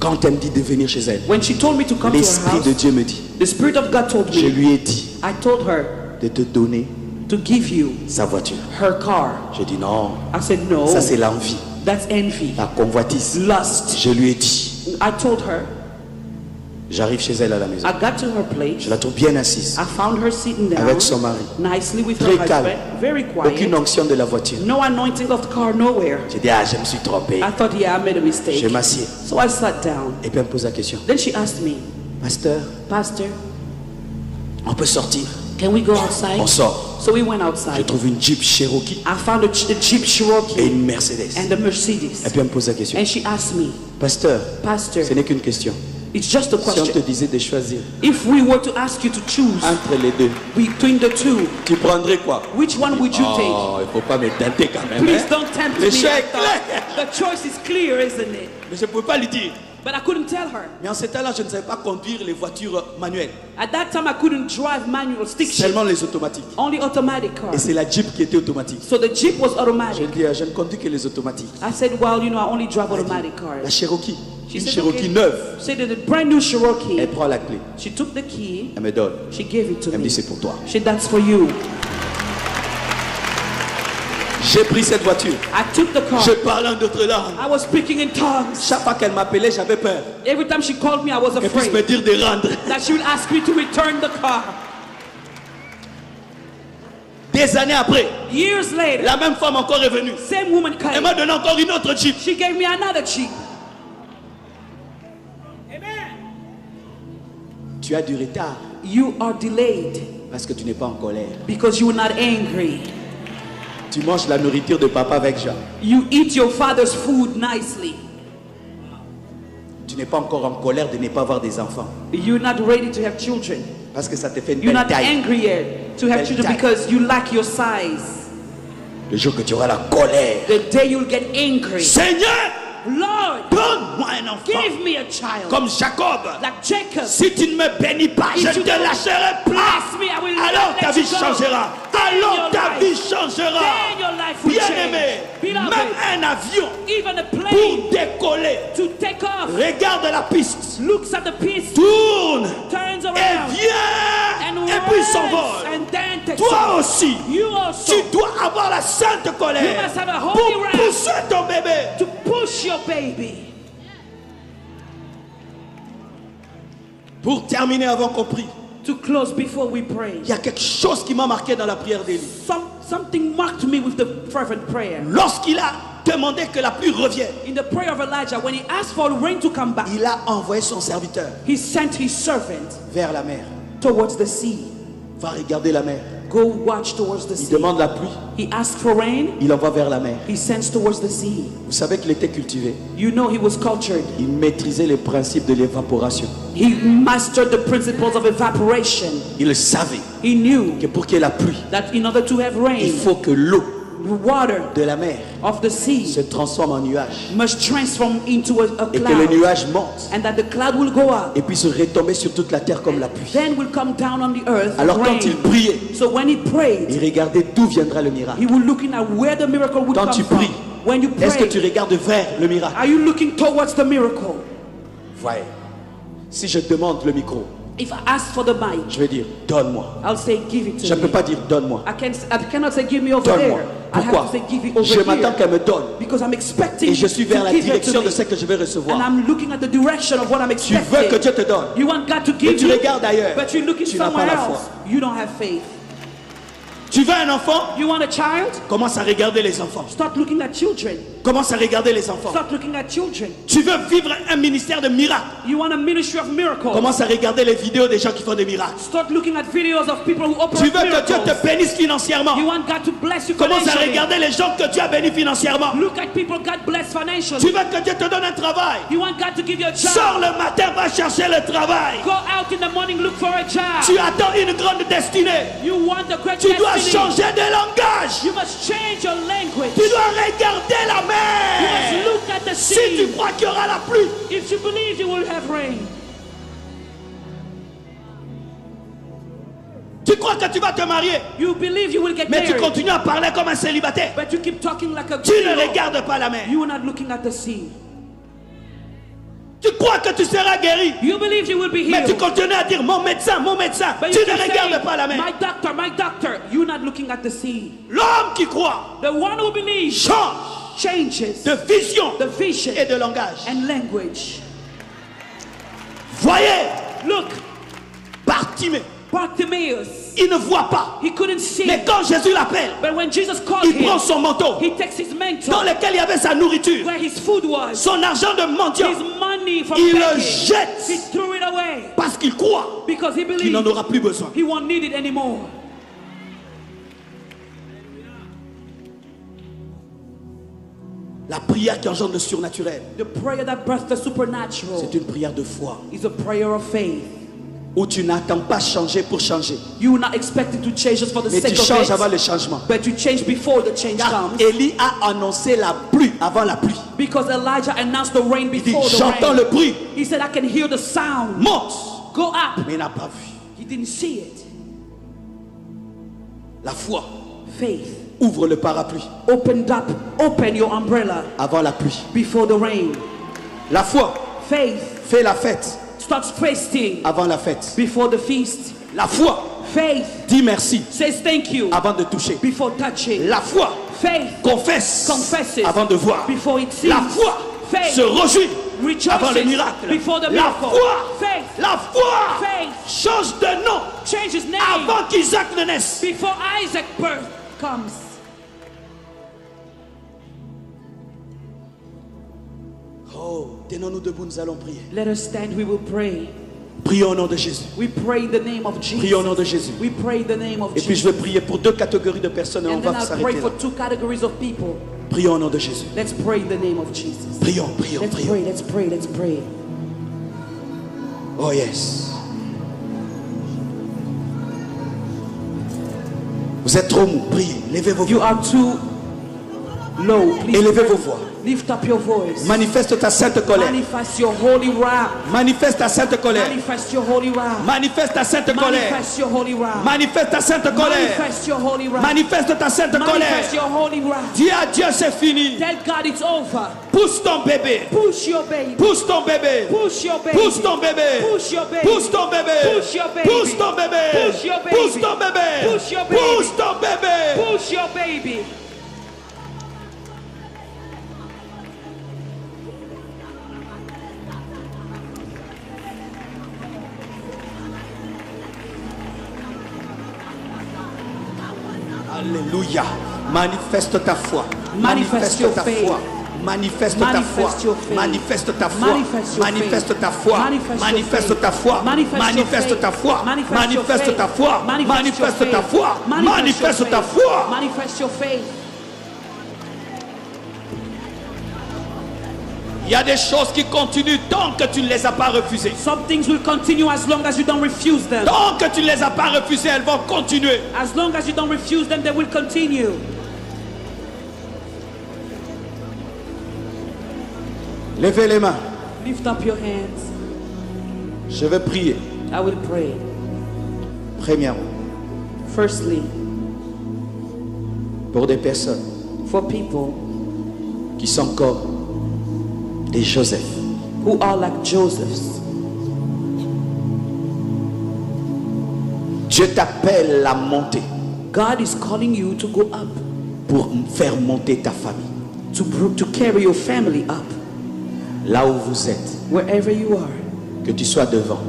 Quand elle me dit de venir chez elle, When she told me to come to her l'Esprit de house, Dieu me dit, the Spirit of God told je me, lui ai dit I told her de te donner to give you sa voiture. her car. J'ai dit non, I said, no, ça c'est l'envie, that's envy, la convoitise. lust. Je lui ai dit, I told her, j'arrive chez elle à la maison. I got to her place. Je la trouve bien assise, I found her sitting down avec son mari. nicely with Très her calme. husband, very Aucune quiet. onction de la voiture. No anointing of the car, nowhere. J'ai dit, ah, je me suis trompé. I thought, yeah, I made a mistake. Je m'assieds. So I sat down. Et puis elle me pose la question, Then she asked me, pasteur, Pastor, on peut sortir? can we go outside? On sort. So we went Je outside. trouve une Jeep Cherokee I found a Jeep et Cherokee une Mercedes. and a Mercedes. Et puis elle me pose la question, And she asked me, pasteur, Pastor, ce n'est qu'une question. it's just a Si on te question. disait de choisir If we were to ask you to choose entre les deux, between the two, tu prendrais quoi? which one would you take? Oh, il faut pas me tenter quand même. Please hein. don't tempt Le me. choix I est thought. clair. The choice is clear, isn't it? Mais je ne pouvais pas lui dire. But I couldn't tell her. Mais en ce temps-là, je ne savais pas conduire les voitures manuelles, At that time, I couldn't drive manual stick shift, seulement les automatiques. only automatic cars. Et c'est la Jeep qui était automatique. So the Jeep was Je automatic. lui dis, je ne conduis que les automatiques. I said, well, you know, I only drive Elle dit, automatic la cars. Cherokee, She une said, Cherokee okay. neuve. She said that the brand new Cherokee, Elle prend la clé, she took the key, elle me donne. she gave it to Elle me me. dit, c'est pour toi. She said, that's for you. J'ai pris cette voiture. I took the car. Je parlais en d'autres langues. I was speaking in tongues. Chaque fois qu'elle m'appelait, j'avais peur Every time she called me, I was qu'elle puisse me afraid dire de rendre. that she would ask me to return the car. Des années après, Years later, la même femme encore est venue. same woman Elle came. m'a donné encore une autre Jeep. She gave me another Jeep. Tu as du retard You are delayed parce que tu n'es pas en colère. because you were not angry. Tu manges la nourriture de papa avec Jean. You eat your father's food nicely. Tu n'es pas encore en colère de ne pas avoir des enfants. You're not ready to have children. Parce que ça te fait une You're belle not taille. angry yet to have Belle children taille. because you lack your size. Le jour que tu auras la colère. The day you'll get angry. Seigneur, Lord, donne-moi un enfant. give me a child. Comme Jacob. Like Jacob. Si tu ne me bénis pas, If je you te don't lâcherai bless pas. me, I will Alors let ta you vie go. changera. Then Alors your ta life- vie changera. then your life will Bien-aimé, change. Beloved, même un avion even a pour plane décoller, to take off regarde la piste, looks at the piece, tourne turns et around, vient and et puis runs, s'envole. and then takes Toi off. aussi, You also tu dois avoir la sainte You colère must have a holy pour wrath. pousser ton bébé. to push your baby. Pour terminer avant qu'on prie, To close before we pray. il y a quelque chose qui m'a marqué dans la prière d'Élie. Something marked me with the fervent prayer. Lorsqu'il a demandé que la pluie revienne, In the prayer of Elijah, when he asked for rain to come back, il a envoyé son serviteur he sent his servant vers la mer. towards the sea. Va regarder la mer. Go watch towards the Il sea. demande la pluie. He asked for rain. Il envoie vers la mer. He sends towards the sea. Vous savez qu'il était cultivé. You know he was cultured. Il maîtrisait les principes de l'évaporation. He mastered the principles of evaporation. Il savait He knew que pour qu'il y ait la pluie, that in order to have il rain, faut que l'eau the water de la mer of the sea se transforme en nuage. must transform into a Et que le cloud, nuage monte and that the cloud will go up, et puisse retomber sur toute la terre comme la pluie. then will come down on the earth Alors rain. quand il priait, So when he prayed, il regardait d'où viendra le miracle. he was looking at where the miracle would Quand come tu from. pries, When you est-ce que tu pray, regardes vers le miracle? are you looking towards the miracle? Voyez, si je demande le micro, If I ask for the mic, je vais dire donne-moi. I'll say give it Je to ne peux me. pas dire donne-moi. I cannot say give me over Donne-moi. there. I have Pourquoi? to say give it over Je m'attends here. qu'elle me donne. Because I'm expecting Et je suis vers to la give it direction to de me. ce que je vais And recevoir. I'm looking at the direction of what I'm Tu veux que expecting. Dieu te donne. You want God to Mais give tu you, regardes ailleurs. but you're looking Tu n'as pas somewhere la foi. else. You don't have faith. Tu veux un enfant? You want a child? Commence à regarder les enfants. Start looking at children. Commence à regarder les enfants. Start looking at children. Tu veux vivre un ministère de miracles. You want a ministry of miracles. Commence à regarder les vidéos des gens qui font des miracles. Start looking at videos of people who Tu operate veux que Dieu miracles. te bénisse financièrement. You want God to bless you Commence à financially. regarder les gens que Dieu a bénis financièrement. Look at people God bless financially. Tu veux que Dieu te donne un travail. You want God to give you a job. Sors le matin, va chercher le travail. Go out in the morning, look for a job. Tu attends une grande destinée. You want a great Tu dois destiny. changer de langage. You must change your language. Tu dois regarder la You mer. must look at the Si tu sea. crois qu'il y aura la pluie, If you believe you will have rain. tu crois que tu vas te marier, You believe you will get mais tu married. continues à parler comme un célibataire. But you keep talking like a Tu ne girl. regardes pas la mer. You are not looking at the sea. Tu crois que tu seras guéri, You believe you will be mais tu healed. continues à dire mon médecin, mon médecin. But Tu you ne keep regardes saying, pas la mer. my doctor, my doctor. You're not looking at the sea. L'homme qui croit The one who believes change changes de vision the vision et de langage. and language. Voyez, Look, Bartimée, Bartimaeus, il ne voit pas. he couldn't see. Mais quand Jésus l'appelle, But when Jesus called il him, prend son manteau he takes his mantle dans lequel il y avait sa nourriture, where his food was, son argent de mendiant, his money from il le begging. jette He threw it away parce qu'il croit because he qu'il n'en believed aura plus besoin. he won't need it anymore. La prière qui engendre le surnaturel, The prayer that births the supernatural c'est une prière de foi is a prayer of faith. où tu n'attends pas changer pour changer, You are not expected to change just for the mais tu sake changes avant of le it, changement. but you change before the change Car comes. Élie a annoncé la pluie avant la pluie. Because Elijah announced the rain Il dit before the j'entends rain. le bruit, He said, I can hear the sound. monte, Go up. mais il n'a pas vu. He didn't see it. La foi Faith ouvre le parapluie opened up. Open your umbrella avant la pluie. before the rain. La foi Faith fait la fête starts feasting avant la fête. before the feast. La foi Faith dit merci says thank you avant de toucher. before touching. La foi Faith confesse confesses avant de voir. before it sees. La foi Faith se réjouit avant le rejoices miracle. before the La miracle. foi, Faith la foi Faith change de nom changes his name avant qu'Isaac ne naisse. before Isaac's birth comes. Oh, tenons-nous debout, nous allons prier. Let us stand, we will pray. Prions au nom de Jésus. We pray in the name of Prions au nom Jesus. de Jésus. We pray in the name of Et puis je Jesus. vais prier pour deux catégories de personnes et on And then va I'll pray s'arrêter for là. two categories of people. Prions au nom de Jésus. Let's pray in the name of Jesus. Prions, prions, Let's prions. pray, let's pray, let's pray. Oh yes. Vous êtes trop mou. Priez. Levez vos You voix. are too low. Please Élevez pray. vos voix. Lift up your voice. Manifeste ta sainte colère. Manifest your holy wrath. Manifeste ta sainte colère. Manifest your holy wrath. Manifeste ta sainte colère. Manifest your holy wrath. Manifeste ta sainte colère. Manifest your holy wrath. Manifeste ta sainte Manifest colère. your holy wrath. Dis à Dieu c'est fini. Tell God it's over. Pousse ton bébé. Push your baby. Pousse ton bébé. Push your baby. Pousse ton bébé. Push your baby. Pousse ton bébé. Push your baby. Pousse ton bébé. Push your baby. Pousse ton bébé. Push your baby. Pousse ton bébé. Push your baby. Alléluia. Manifeste ta foi. Manifest your ta faith. foi. Manifeste ta foi. Manifest your faith. Manifeste ta foi. Manifest your Manifeste faith. ta foi. Manifest your Manifeste faith. ta foi. Manifest your Manifeste faith. ta foi. Manifest your Manifeste faith. ta foi. Manifest your Manifeste ta faith. foi. Manifest Manifeste your ta faith. foi. Manifest your faith. Il y a des choses qui continuent tant que tu ne les as pas refusées. Some things will continue as long as you don't refuse them. Tant que tu ne les as pas refusées, elles vont continuer. As long as you don't refuse them, they will continue. Levez les mains. Lift up your hands. Je vais prier. I will pray. Premièrement, Firstly, pour des personnes for people qui sont comme des Joseph. who are like Joseph's. Dieu t'appelle à monter God is calling you to go up, pour faire monter ta famille. to carry your family up, Là où vous êtes, wherever you are. que tu sois devant,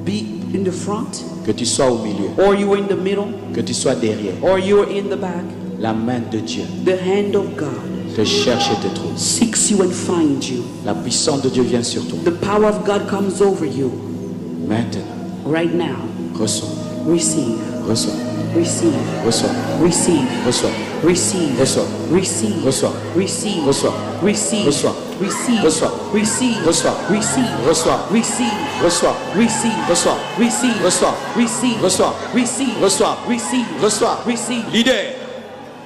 Be in the front, que tu sois au milieu, or you are in the middle, que tu sois derrière. or you are in the back. La main de Dieu The hand of God te cherche et te trouve. seeks you and finds you. La puissance de Dieu vient sur toi. The power of God comes over you Maintenant, right now. reçois, Receive, reçois, receive, reçois, receive, reçois, receive, reçois, receive, reçois, receive, reçois, receive, reçois, receive, reçois, receive, reçois, receive, reçois, receive, reçois, receive, reçois, receive, reçois, receive, reçois, receive, reçois, receive, reçois. receive.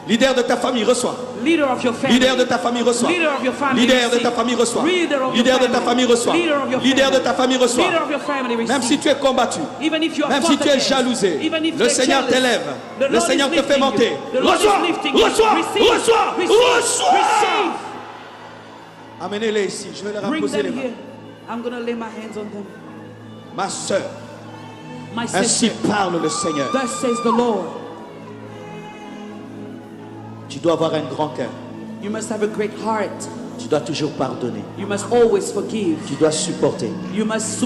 Leader de ta famille, reçois. Leader of your family. Leader de ta famille, reçois. Leader of your family. Leader de ta receive. famille, reçois. Leader of your Leader de ta family. famille, reçois. Leader of your Leader de family. ta famille, reçois. Leader of your family. Même si receive. tu es combattu, Even if you are même si tu es jalousé, even if le you're Seigneur jealous, t'élève. the Le Lord Seigneur is te fait lifting monter. you. The Lord is Reçois, lifting you. reçois, Receive, reçois, receive, reçois. receive. Amenez-les ici, je vais leur Bring imposer les them mains. here. I'm going to lay my hands on them. Ma soeur, My ainsi sister, parle le Seigneur. thus says the Lord. Tu dois avoir un grand cœur. You must have a great heart. Tu dois toujours pardonner. You must always forgive. Tu dois supporter. You must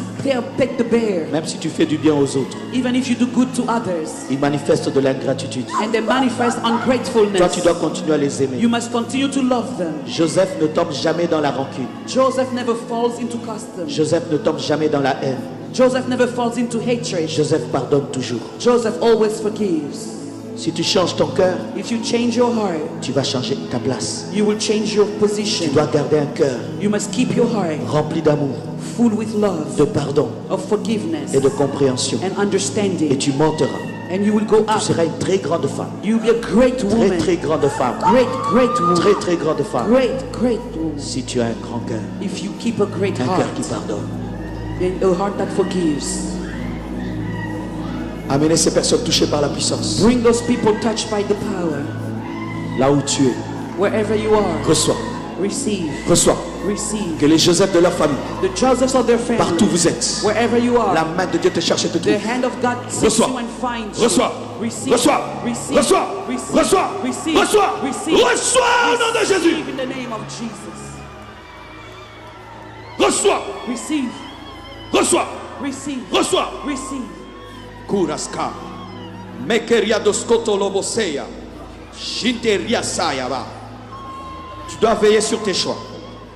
take the bear. Même si tu fais du bien aux autres, Even if you do good to others ils manifestent de l'ingratitude. and they manifest Toi, ungratefulness, tu dois continuer à les aimer. you must continue to love them. Joseph ne tombe jamais dans la rancune. Joseph never falls into custom. Joseph ne tombe jamais dans la haine. Joseph never falls into hatred. Joseph pardonne toujours. Joseph always forgives. Si tu changes ton cœur, If you change your heart, tu vas changer ta place. you will change your Tu position. dois garder un cœur You must keep your heart rempli d'amour, full with love, de pardon of forgiveness et de compréhension. and Et understanding. tu monteras. And you will go Tu up. seras une très grande femme. You'll be a great Très woman. très grande femme. Great woman. Très très grande femme. Great woman. Si tu as un grand cœur, If you keep a great un heart cœur qui pardonne. and a heart that forgives. Amenez ces personnes touchées par la puissance. Bring those people touched by the power. Là où tu es, Wherever you are, reçois, receive, reçois. receive. Que les Joseph de leur famille, The Josephs of their family, partout où vous êtes, wherever you la are, main de Dieu te cherche et te the trouve. hand of God seeks Reçois. you and finds you. Reçois. Receive, Reçois. receive, Reçois. receive, Reçois. receive, Reçois. receive, Reçois au nom de Jésus. receive in the name of Jesus. Reçois. Receive, Reçois. receive, Reçois. receive. Kuraska. Mekeria doskoto loboseya. Shinteria sayaba. Tu dois veiller sur tes choix.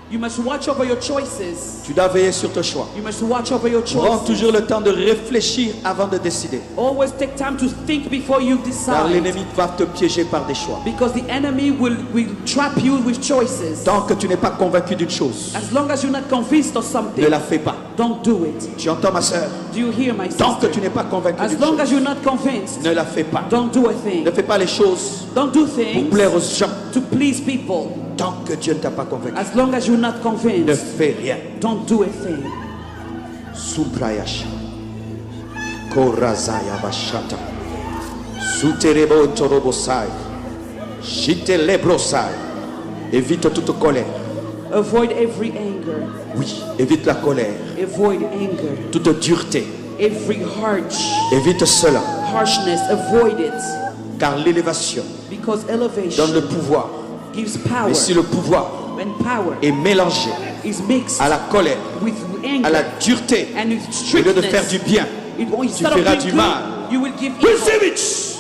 You must watch over your choices. Tu dois veiller sur tes choix. You must watch over your Prends choices. toujours le temps de réfléchir avant de décider. Always take time to think before you Car decide. l'ennemi va te piéger par des choix. Because the enemy will trap you with choices. Tant que tu n'es pas convaincu d'une chose, As long as you're not convinced of ne something, la fais pas. don't do it. Tu entends ma soeur? Do you hear my Tant que sister? tu n'es pas convaincu As d'une long as chose, you're not convinced, ne la fais pas. don't do a thing. Ne fais pas les choses Don't do pour things plaire aux gens. to please people. Tant que Dieu ne t'a pas convaincu, As long as you're not ne convinced, fais rien. don't do a thing. Subrayasha. Korazaya bashata. Suterebo torobosai. Shite lebrosai. Évite toute colère. Avoid every anger. Oui, évite la colère. Avoid anger. Toute dureté. Every Évite cela. harshness. Avoid it. Car l'élévation Because donne elevation le pouvoir. gives power. Mais si le pouvoir When power est mélangé is mixed à la colère, with à la anger dureté, and with au lieu de faire strictness, du bien, instead of feras doing du good, mal. you will give evil. receive it.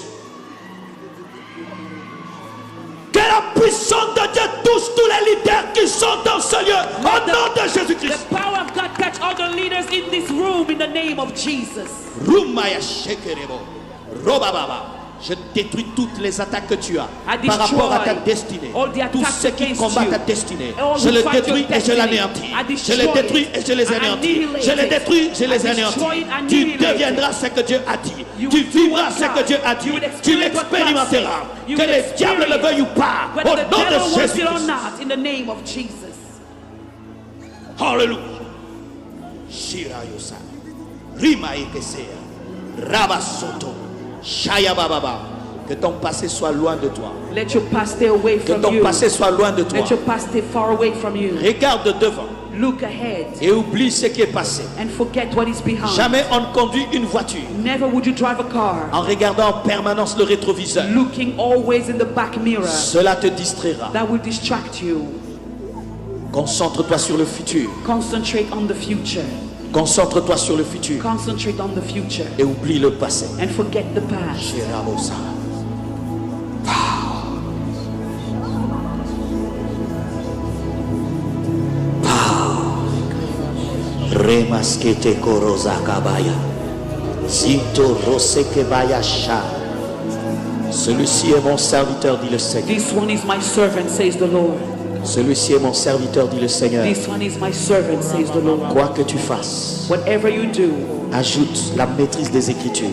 Que la puissance de Dieu touche tous les leaders qui puissante dans ce lieu. Au nom de The Jésus-Christ. power of God touch all the leaders in this room in the name of Jesus. Rumaya shekerebo. Robababa. Je détruis toutes les attaques que tu as par rapport à ta destinée. Tous ceux qui combattent ta destinée, je les détruis et je l'anéantis. Je les détruis et je les anéantis. Je les détruis, je les anéantis. Tu deviendras ce que Dieu a dit. Tu vivras ce que Dieu a dit. Tu l'expérimenteras. Que les diables le veuillent ou pas. Au nom de Jésus. In the name of Jesus. Hallelujah. Shirayosa. Rima ekesea. Rabasoto. Shaya bababa. Que ton passé soit loin de toi. Let your past stay away Que from ton you. passé soit loin de toi. Let your past stay far away from you. Regarde devant Look ahead et oublie ce qui est passé. and forget what is behind. Jamais on ne conduit une voiture Never would you drive a car en regardant en permanence le rétroviseur. looking always in the back mirror. Cela te distraira. That will distract you. Concentre-toi sur le futur. Concentrate on the future. Concentre-toi sur le futur Concentrate on the future et oublie le passé. and forget the past. Shirabosa. Remaskete koroza kabaya. Zinto roseke baya sha. Celui-ci est mon serviteur, dit le Seigneur. This one is my servant, says the Lord. Celui-ci est mon serviteur, dit le Seigneur. This one is my servant, says the Lord. Quoi que tu fasses, Whatever you do, ajoute la maîtrise des Écritures,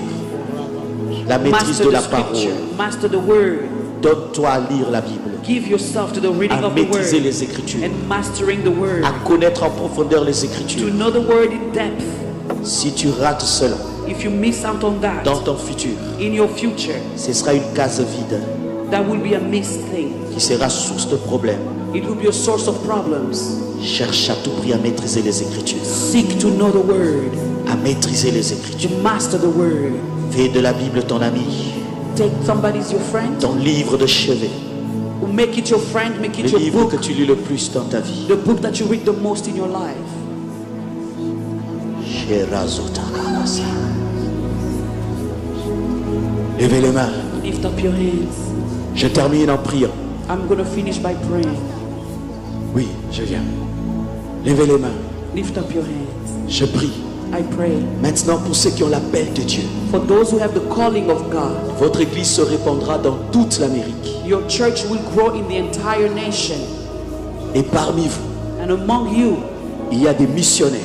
la maîtrise master de the la scripture, parole. master the word. Donne-toi à lire la Bible, Give yourself to the reading à of the maîtriser word les Écritures, and mastering the word. à connaître en profondeur les To Écritures. know the word in depth. Si tu rates cela If you miss out on that dans ton futur, in your future, ce sera une case vide that will be a missed thing. qui sera source de problèmes. It will be a source of problems. Cherche à tout prix à maîtriser les Écritures, Seek to know the word, à maîtriser les Écritures. to master the word. Fais de la Bible ton ami, Take somebody's your friend, ton livre de chevet, make it your friend, make le it your livre que book, tu lis le plus dans ta vie. the book that you read the most in your life. Levez les mains. Lift up your hands. Je termine en priant. I'm going to finish by praying. Oui, je viens. Levez les mains. Lift up your hands. Je prie. I pray Maintenant, pour ceux qui ont l'appel de Dieu, for those who have the calling of God. votre église se répandra dans toute l'Amérique. Your church will grow in the entire nation. Et parmi vous, And among you, il y a des missionnaires,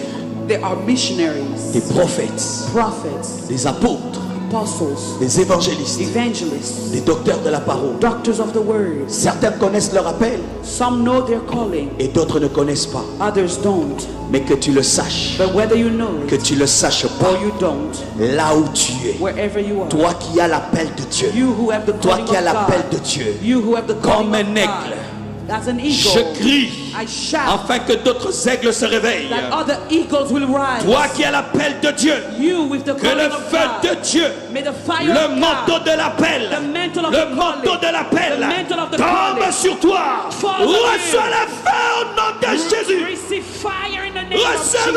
there are missionaries, des prophètes, prophets, des apôtres, apostles, des évangélistes, evangelists, des docteurs de la parole. doctors of the word. Certains connaissent leur appel Some know their calling, et d'autres ne connaissent pas. others don't. Mais que tu le saches, But whether you know que it tu le saches pas, or you don't, là où tu es, wherever you are, toi qui as l'appel de Dieu, you who have the toi calling qui as of l'appel God, de Dieu, you who have the calling comme un of aigle, God, as an je eagle, crie I shout afin que d'autres aigles se réveillent. that other eagles will rise. Toi qui as l'appel de Dieu, You with the que calling le of feu God, de Dieu, may the fire le of manteau God, de l'appel, the mantle of le the manteau calling, de l'appel the mantle of the tombe calling, sur toi. fall on Reçois you. le feu au nom de Jésus. receive fire in the name of Recevez,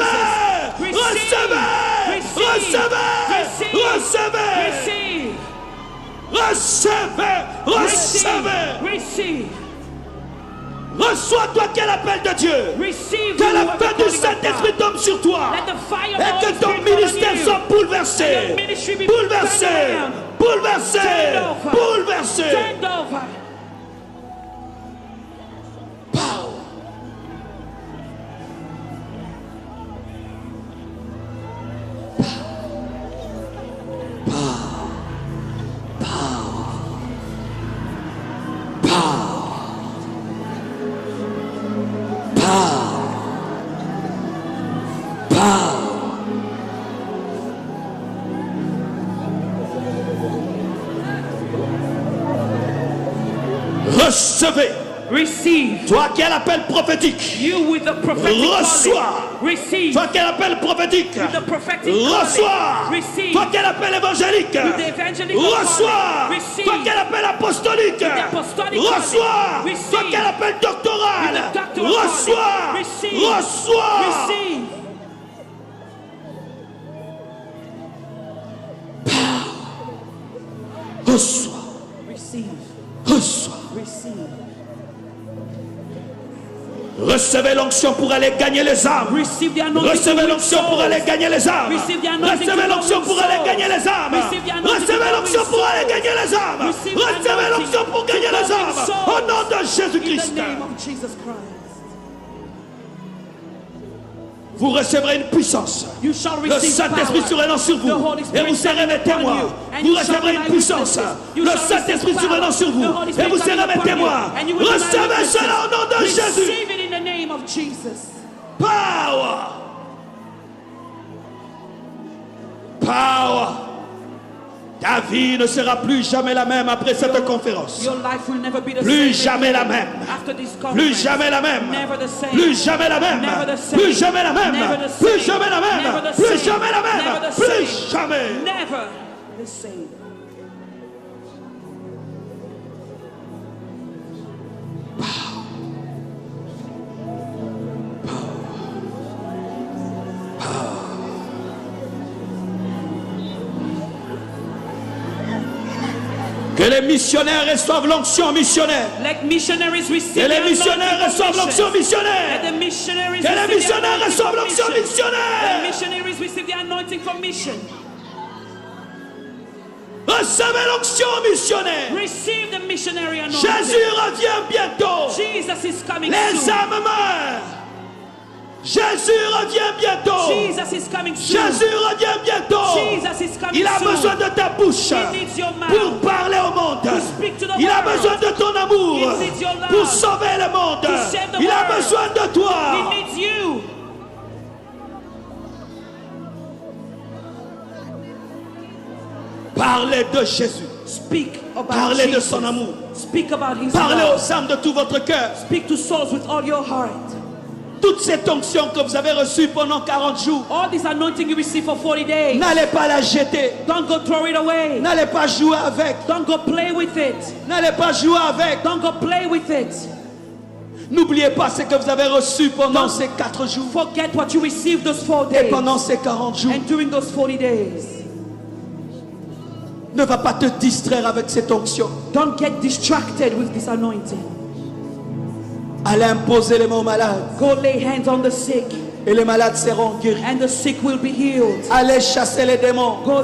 Jesus. recevez, Receive, recevez, receive, recevez, recevez, receive, receive, reçois toi qui as l'appel de Dieu. receive. Que you la who have the feu du calling of Saint-Esprit God. tombe sur toi. Let the fire of Et the que Holy ton Spirit fall ministère on you. soit bouleversé. And your ministry be Bouleversé. turned around. Bouleversé. Turned over. Bouleversé. Turned over. Recevez. Receive. Toi qui as l'appel prophétique. You with the prophetic Reçois. calling. Receive. Toi qui as l'appel prophétique. With the prophetic Reçois. calling. Receive. Toi qui as l'appel évangélique. With the evangelical Reçois. calling. Receive. Toi qui as l'appel apostolique. the apostolic Reçois. calling. Receive. Toi qui as l'appel doctoral. With the doctoral Reçois. calling. Receive. Reçois. Receive. Reçois. Receive. Reçois. Receive. Recevez l'onction pour aller gagner les âmes. Receive the anointing Recevez to l'onction win pour aller souls. gagner les âmes. Receive the anointing Recevez to l'onction win pour aller souls. gagner les âmes. Receive the anointing Recevez to l'onction win pour aller souls. gagner les âmes. Receive the Recevez anointing l'onction pour to gagner les win âmes. souls. Au nom de In Jésus-Christ. the name of Jesus Christ. Vous recevrez une puissance. You shall Le receive Saint-Esprit power. survenant sur vous. The Holy Et Spirit vous serez coming mes upon témoins. you. And Vous you shall recevrez be une my puissance. witnesses. You Le shall Saint-Esprit receive survenant power. sur vous. The Holy Et Spirit vous serez coming mes upon you. témoins. And you will be my Recevez witnesses. cela au nom de Jésus. Receive it in the name of Jesus. Power. Power. Ta vie ne sera plus jamais la même après cette conférence. Your life will never be the Plus same jamais la again même. after this Plus conference. jamais la même. Never the same. Plus jamais la même. Never the same. Plus jamais la même. Never the Plus same. jamais la Never même. the Plus same. jamais la Never même. the Plus same. jamais. Never the same. Que les missionnaires reçoivent l'onction missionnaire. Let missionaries receive Que the les anointing missionnaires for reçoivent l'onction missions. missionnaire. Let the missionaries Que les receive the missionnaires anointing reçoivent for l'onction mission. Let the missionnaire. missionaries receive the anointing for mission. Recevez l'onction missionnaire. Receive the missionary anointing. Jésus revient bientôt. Jesus is coming Les soon. âmes meurent. Jésus revient bientôt. Jesus is coming soon. Jésus revient bientôt. Jesus is coming Il a soon. besoin de ta bouche He needs your mouth pour parler au monde. to speak to the Il a world. besoin de ton amour He needs your love pour sauver le monde. to save the Il a world. besoin de toi. He needs you. Parlez de Jésus. Speak about Parlez de Jesus. son amour. Speak about his Parlez love. aux âmes de tout votre cœur. Speak to souls with all your heart. Toute cette onction que vous avez reçue pendant 40 jours, All this anointing you receive for 40 days. n'allez pas la jeter. Don't go throw it away. N'allez pas jouer avec. Don't go play with it. N'allez pas jouer avec. Don't go play with it. N'oubliez pas ce que vous avez reçu pendant ces 4 jours. Forget what you received those 4 Et days. pendant ces 40 jours. And during those 40 days. Ne va pas te distraire avec cette onction. Don't get distracted with this anointing. Allez imposer les mains aux malades. Go lay hands on the sick Et les malades seront guéris. and the sick will be healed. Allez chasser les démons. Go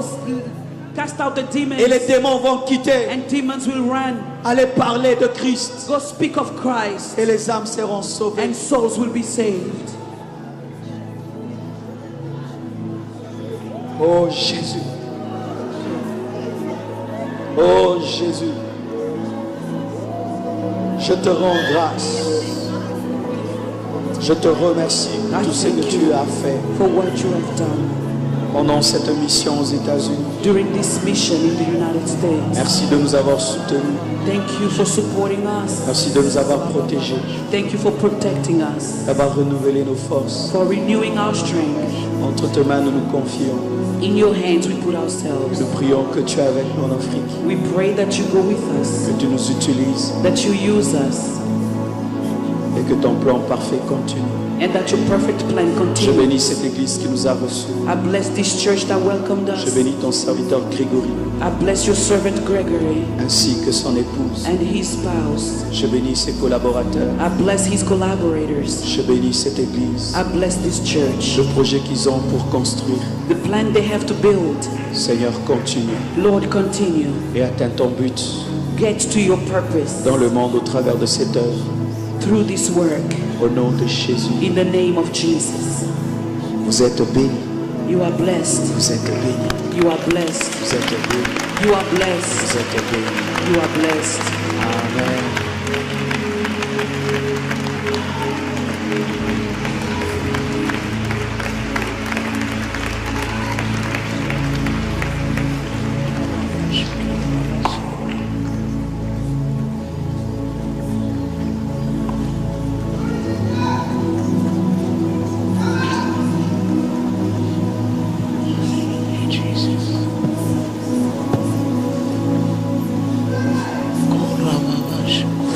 cast out the demons Et les démons vont quitter. and demons will run. Allez parler de Christ. Go speak of Christ Et les âmes seront sauvées. and souls will be saved. Oh Jésus. Oh Jésus. Je te rends grâce. Je te remercie pour tout ce que tu as fait For what you have done pendant cette mission aux États-Unis. during this mission in the United States. Merci de nous avoir soutenus. Thank you for supporting us. Merci de nous avoir protégés, Thank you for protecting us, d'avoir renouvelé nos forces. for renewing our strength. Entre tes mains, nous nous confions. In your hands we put ourselves. Nous prions que tu es avec nous en Afrique, We pray that you go with us, que tu nous utilises that you use us, et que ton plan parfait continue. and that your perfect plan Je continues. bénis cette église qui nous a reçus. I bless this church that welcomed Je us. bénis ton serviteur Grégory I bless your servant Gregory ainsi que son épouse. and his spouse. Je bénis ses collaborateurs. I bless his collaborators. Je bénis cette église. I bless this church. Le projet qu'ils ont pour construire. The plan they have to build. Seigneur, continue Lord, continue. et atteins ton but Get to your purpose dans le monde au travers de cette œuvre. through this work. Au nom de Jésus, In the name of Jesus. vous êtes bénis. You are blessed. Vous êtes bénis. You are blessed. Vous êtes bénis. You are blessed. Vous êtes bénis. You are blessed. Amen.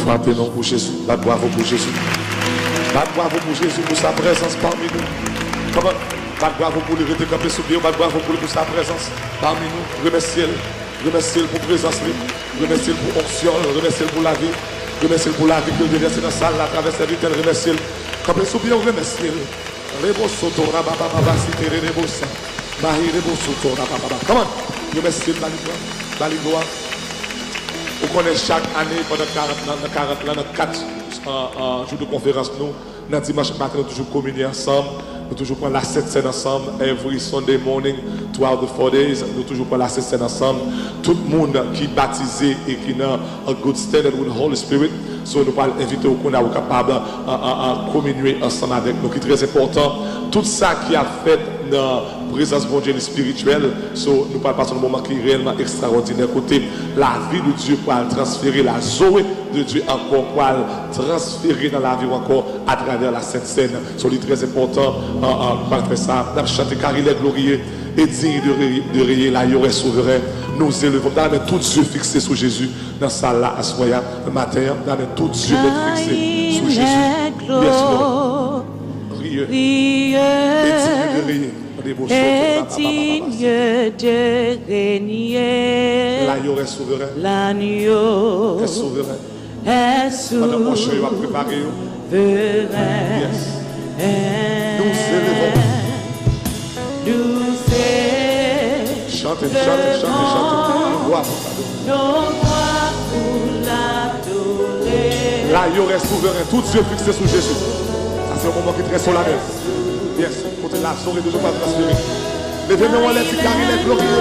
Frappez-nous pour Jésus. La gloire pour Jésus. La gloire pour Jésus pour sa présence parmi nous. Comment? La gloire pour lui retrouver sous Dieu. La gloire pour lui pour sa présence parmi nous. Remerciez-le. Remerciez-le pour présence. Remerciez-le pour onction. Remerciez-le pour la vie. Remerciez-le pour la vie que vous déversez dans la salle à travers cette vitesse. Remerciez-le Comme le soubier, on remercie. Rebo soto rababa cité rebo sa. Mahi rebo soto rababa. Come on. Remercie la gloire. On connaît chaque année pendant 4 jours de conférence nous. Dans dimanche matin, nous toujours communier ensemble. Nous toujours prendre la Sainte Seine ensemble. Every Sunday morning, throughout the 4 days, nous toujours prendre la Sainte Seine ensemble. Tout le monde qui est baptisé et qui a a good standard with the Holy Spirit. So nous allons inviter au qu'on est capable de communier ensemble avec nous. Qui est très important. Tout ça qui a fait dans la présence de Dieu spirituelle. So nous parlons pas sur un moment qui est réellement extraordinaire. Côté la vie de Dieu pour transférer la Zoé de Dieu encore pour transférer dans la vie encore à travers la Sainte Seine. So c'est très important. Par ça, nous chanter car il est glorieux et digne de rayer la il est souverain. Nous élevons, dans tout Dieu fixé sur Jésus, dans ça là, à ce moment le matin, dans tout Dieu fixé sur Jésus. Yes, Lord. Rieux. Et digne de régner. L'agneau est souverain. L'agneau est souverain. Est souverain. Madame Moché va préparer. Yes. Nous élevons. Chantez. L'agneau est souverain. Tout Dieu fixé sur Jésus. Ça c'est un moment qui est très solennel. Yes. Côté la souris de Dieu pas transférer. Levez-nous en l'air, car il est glorieux.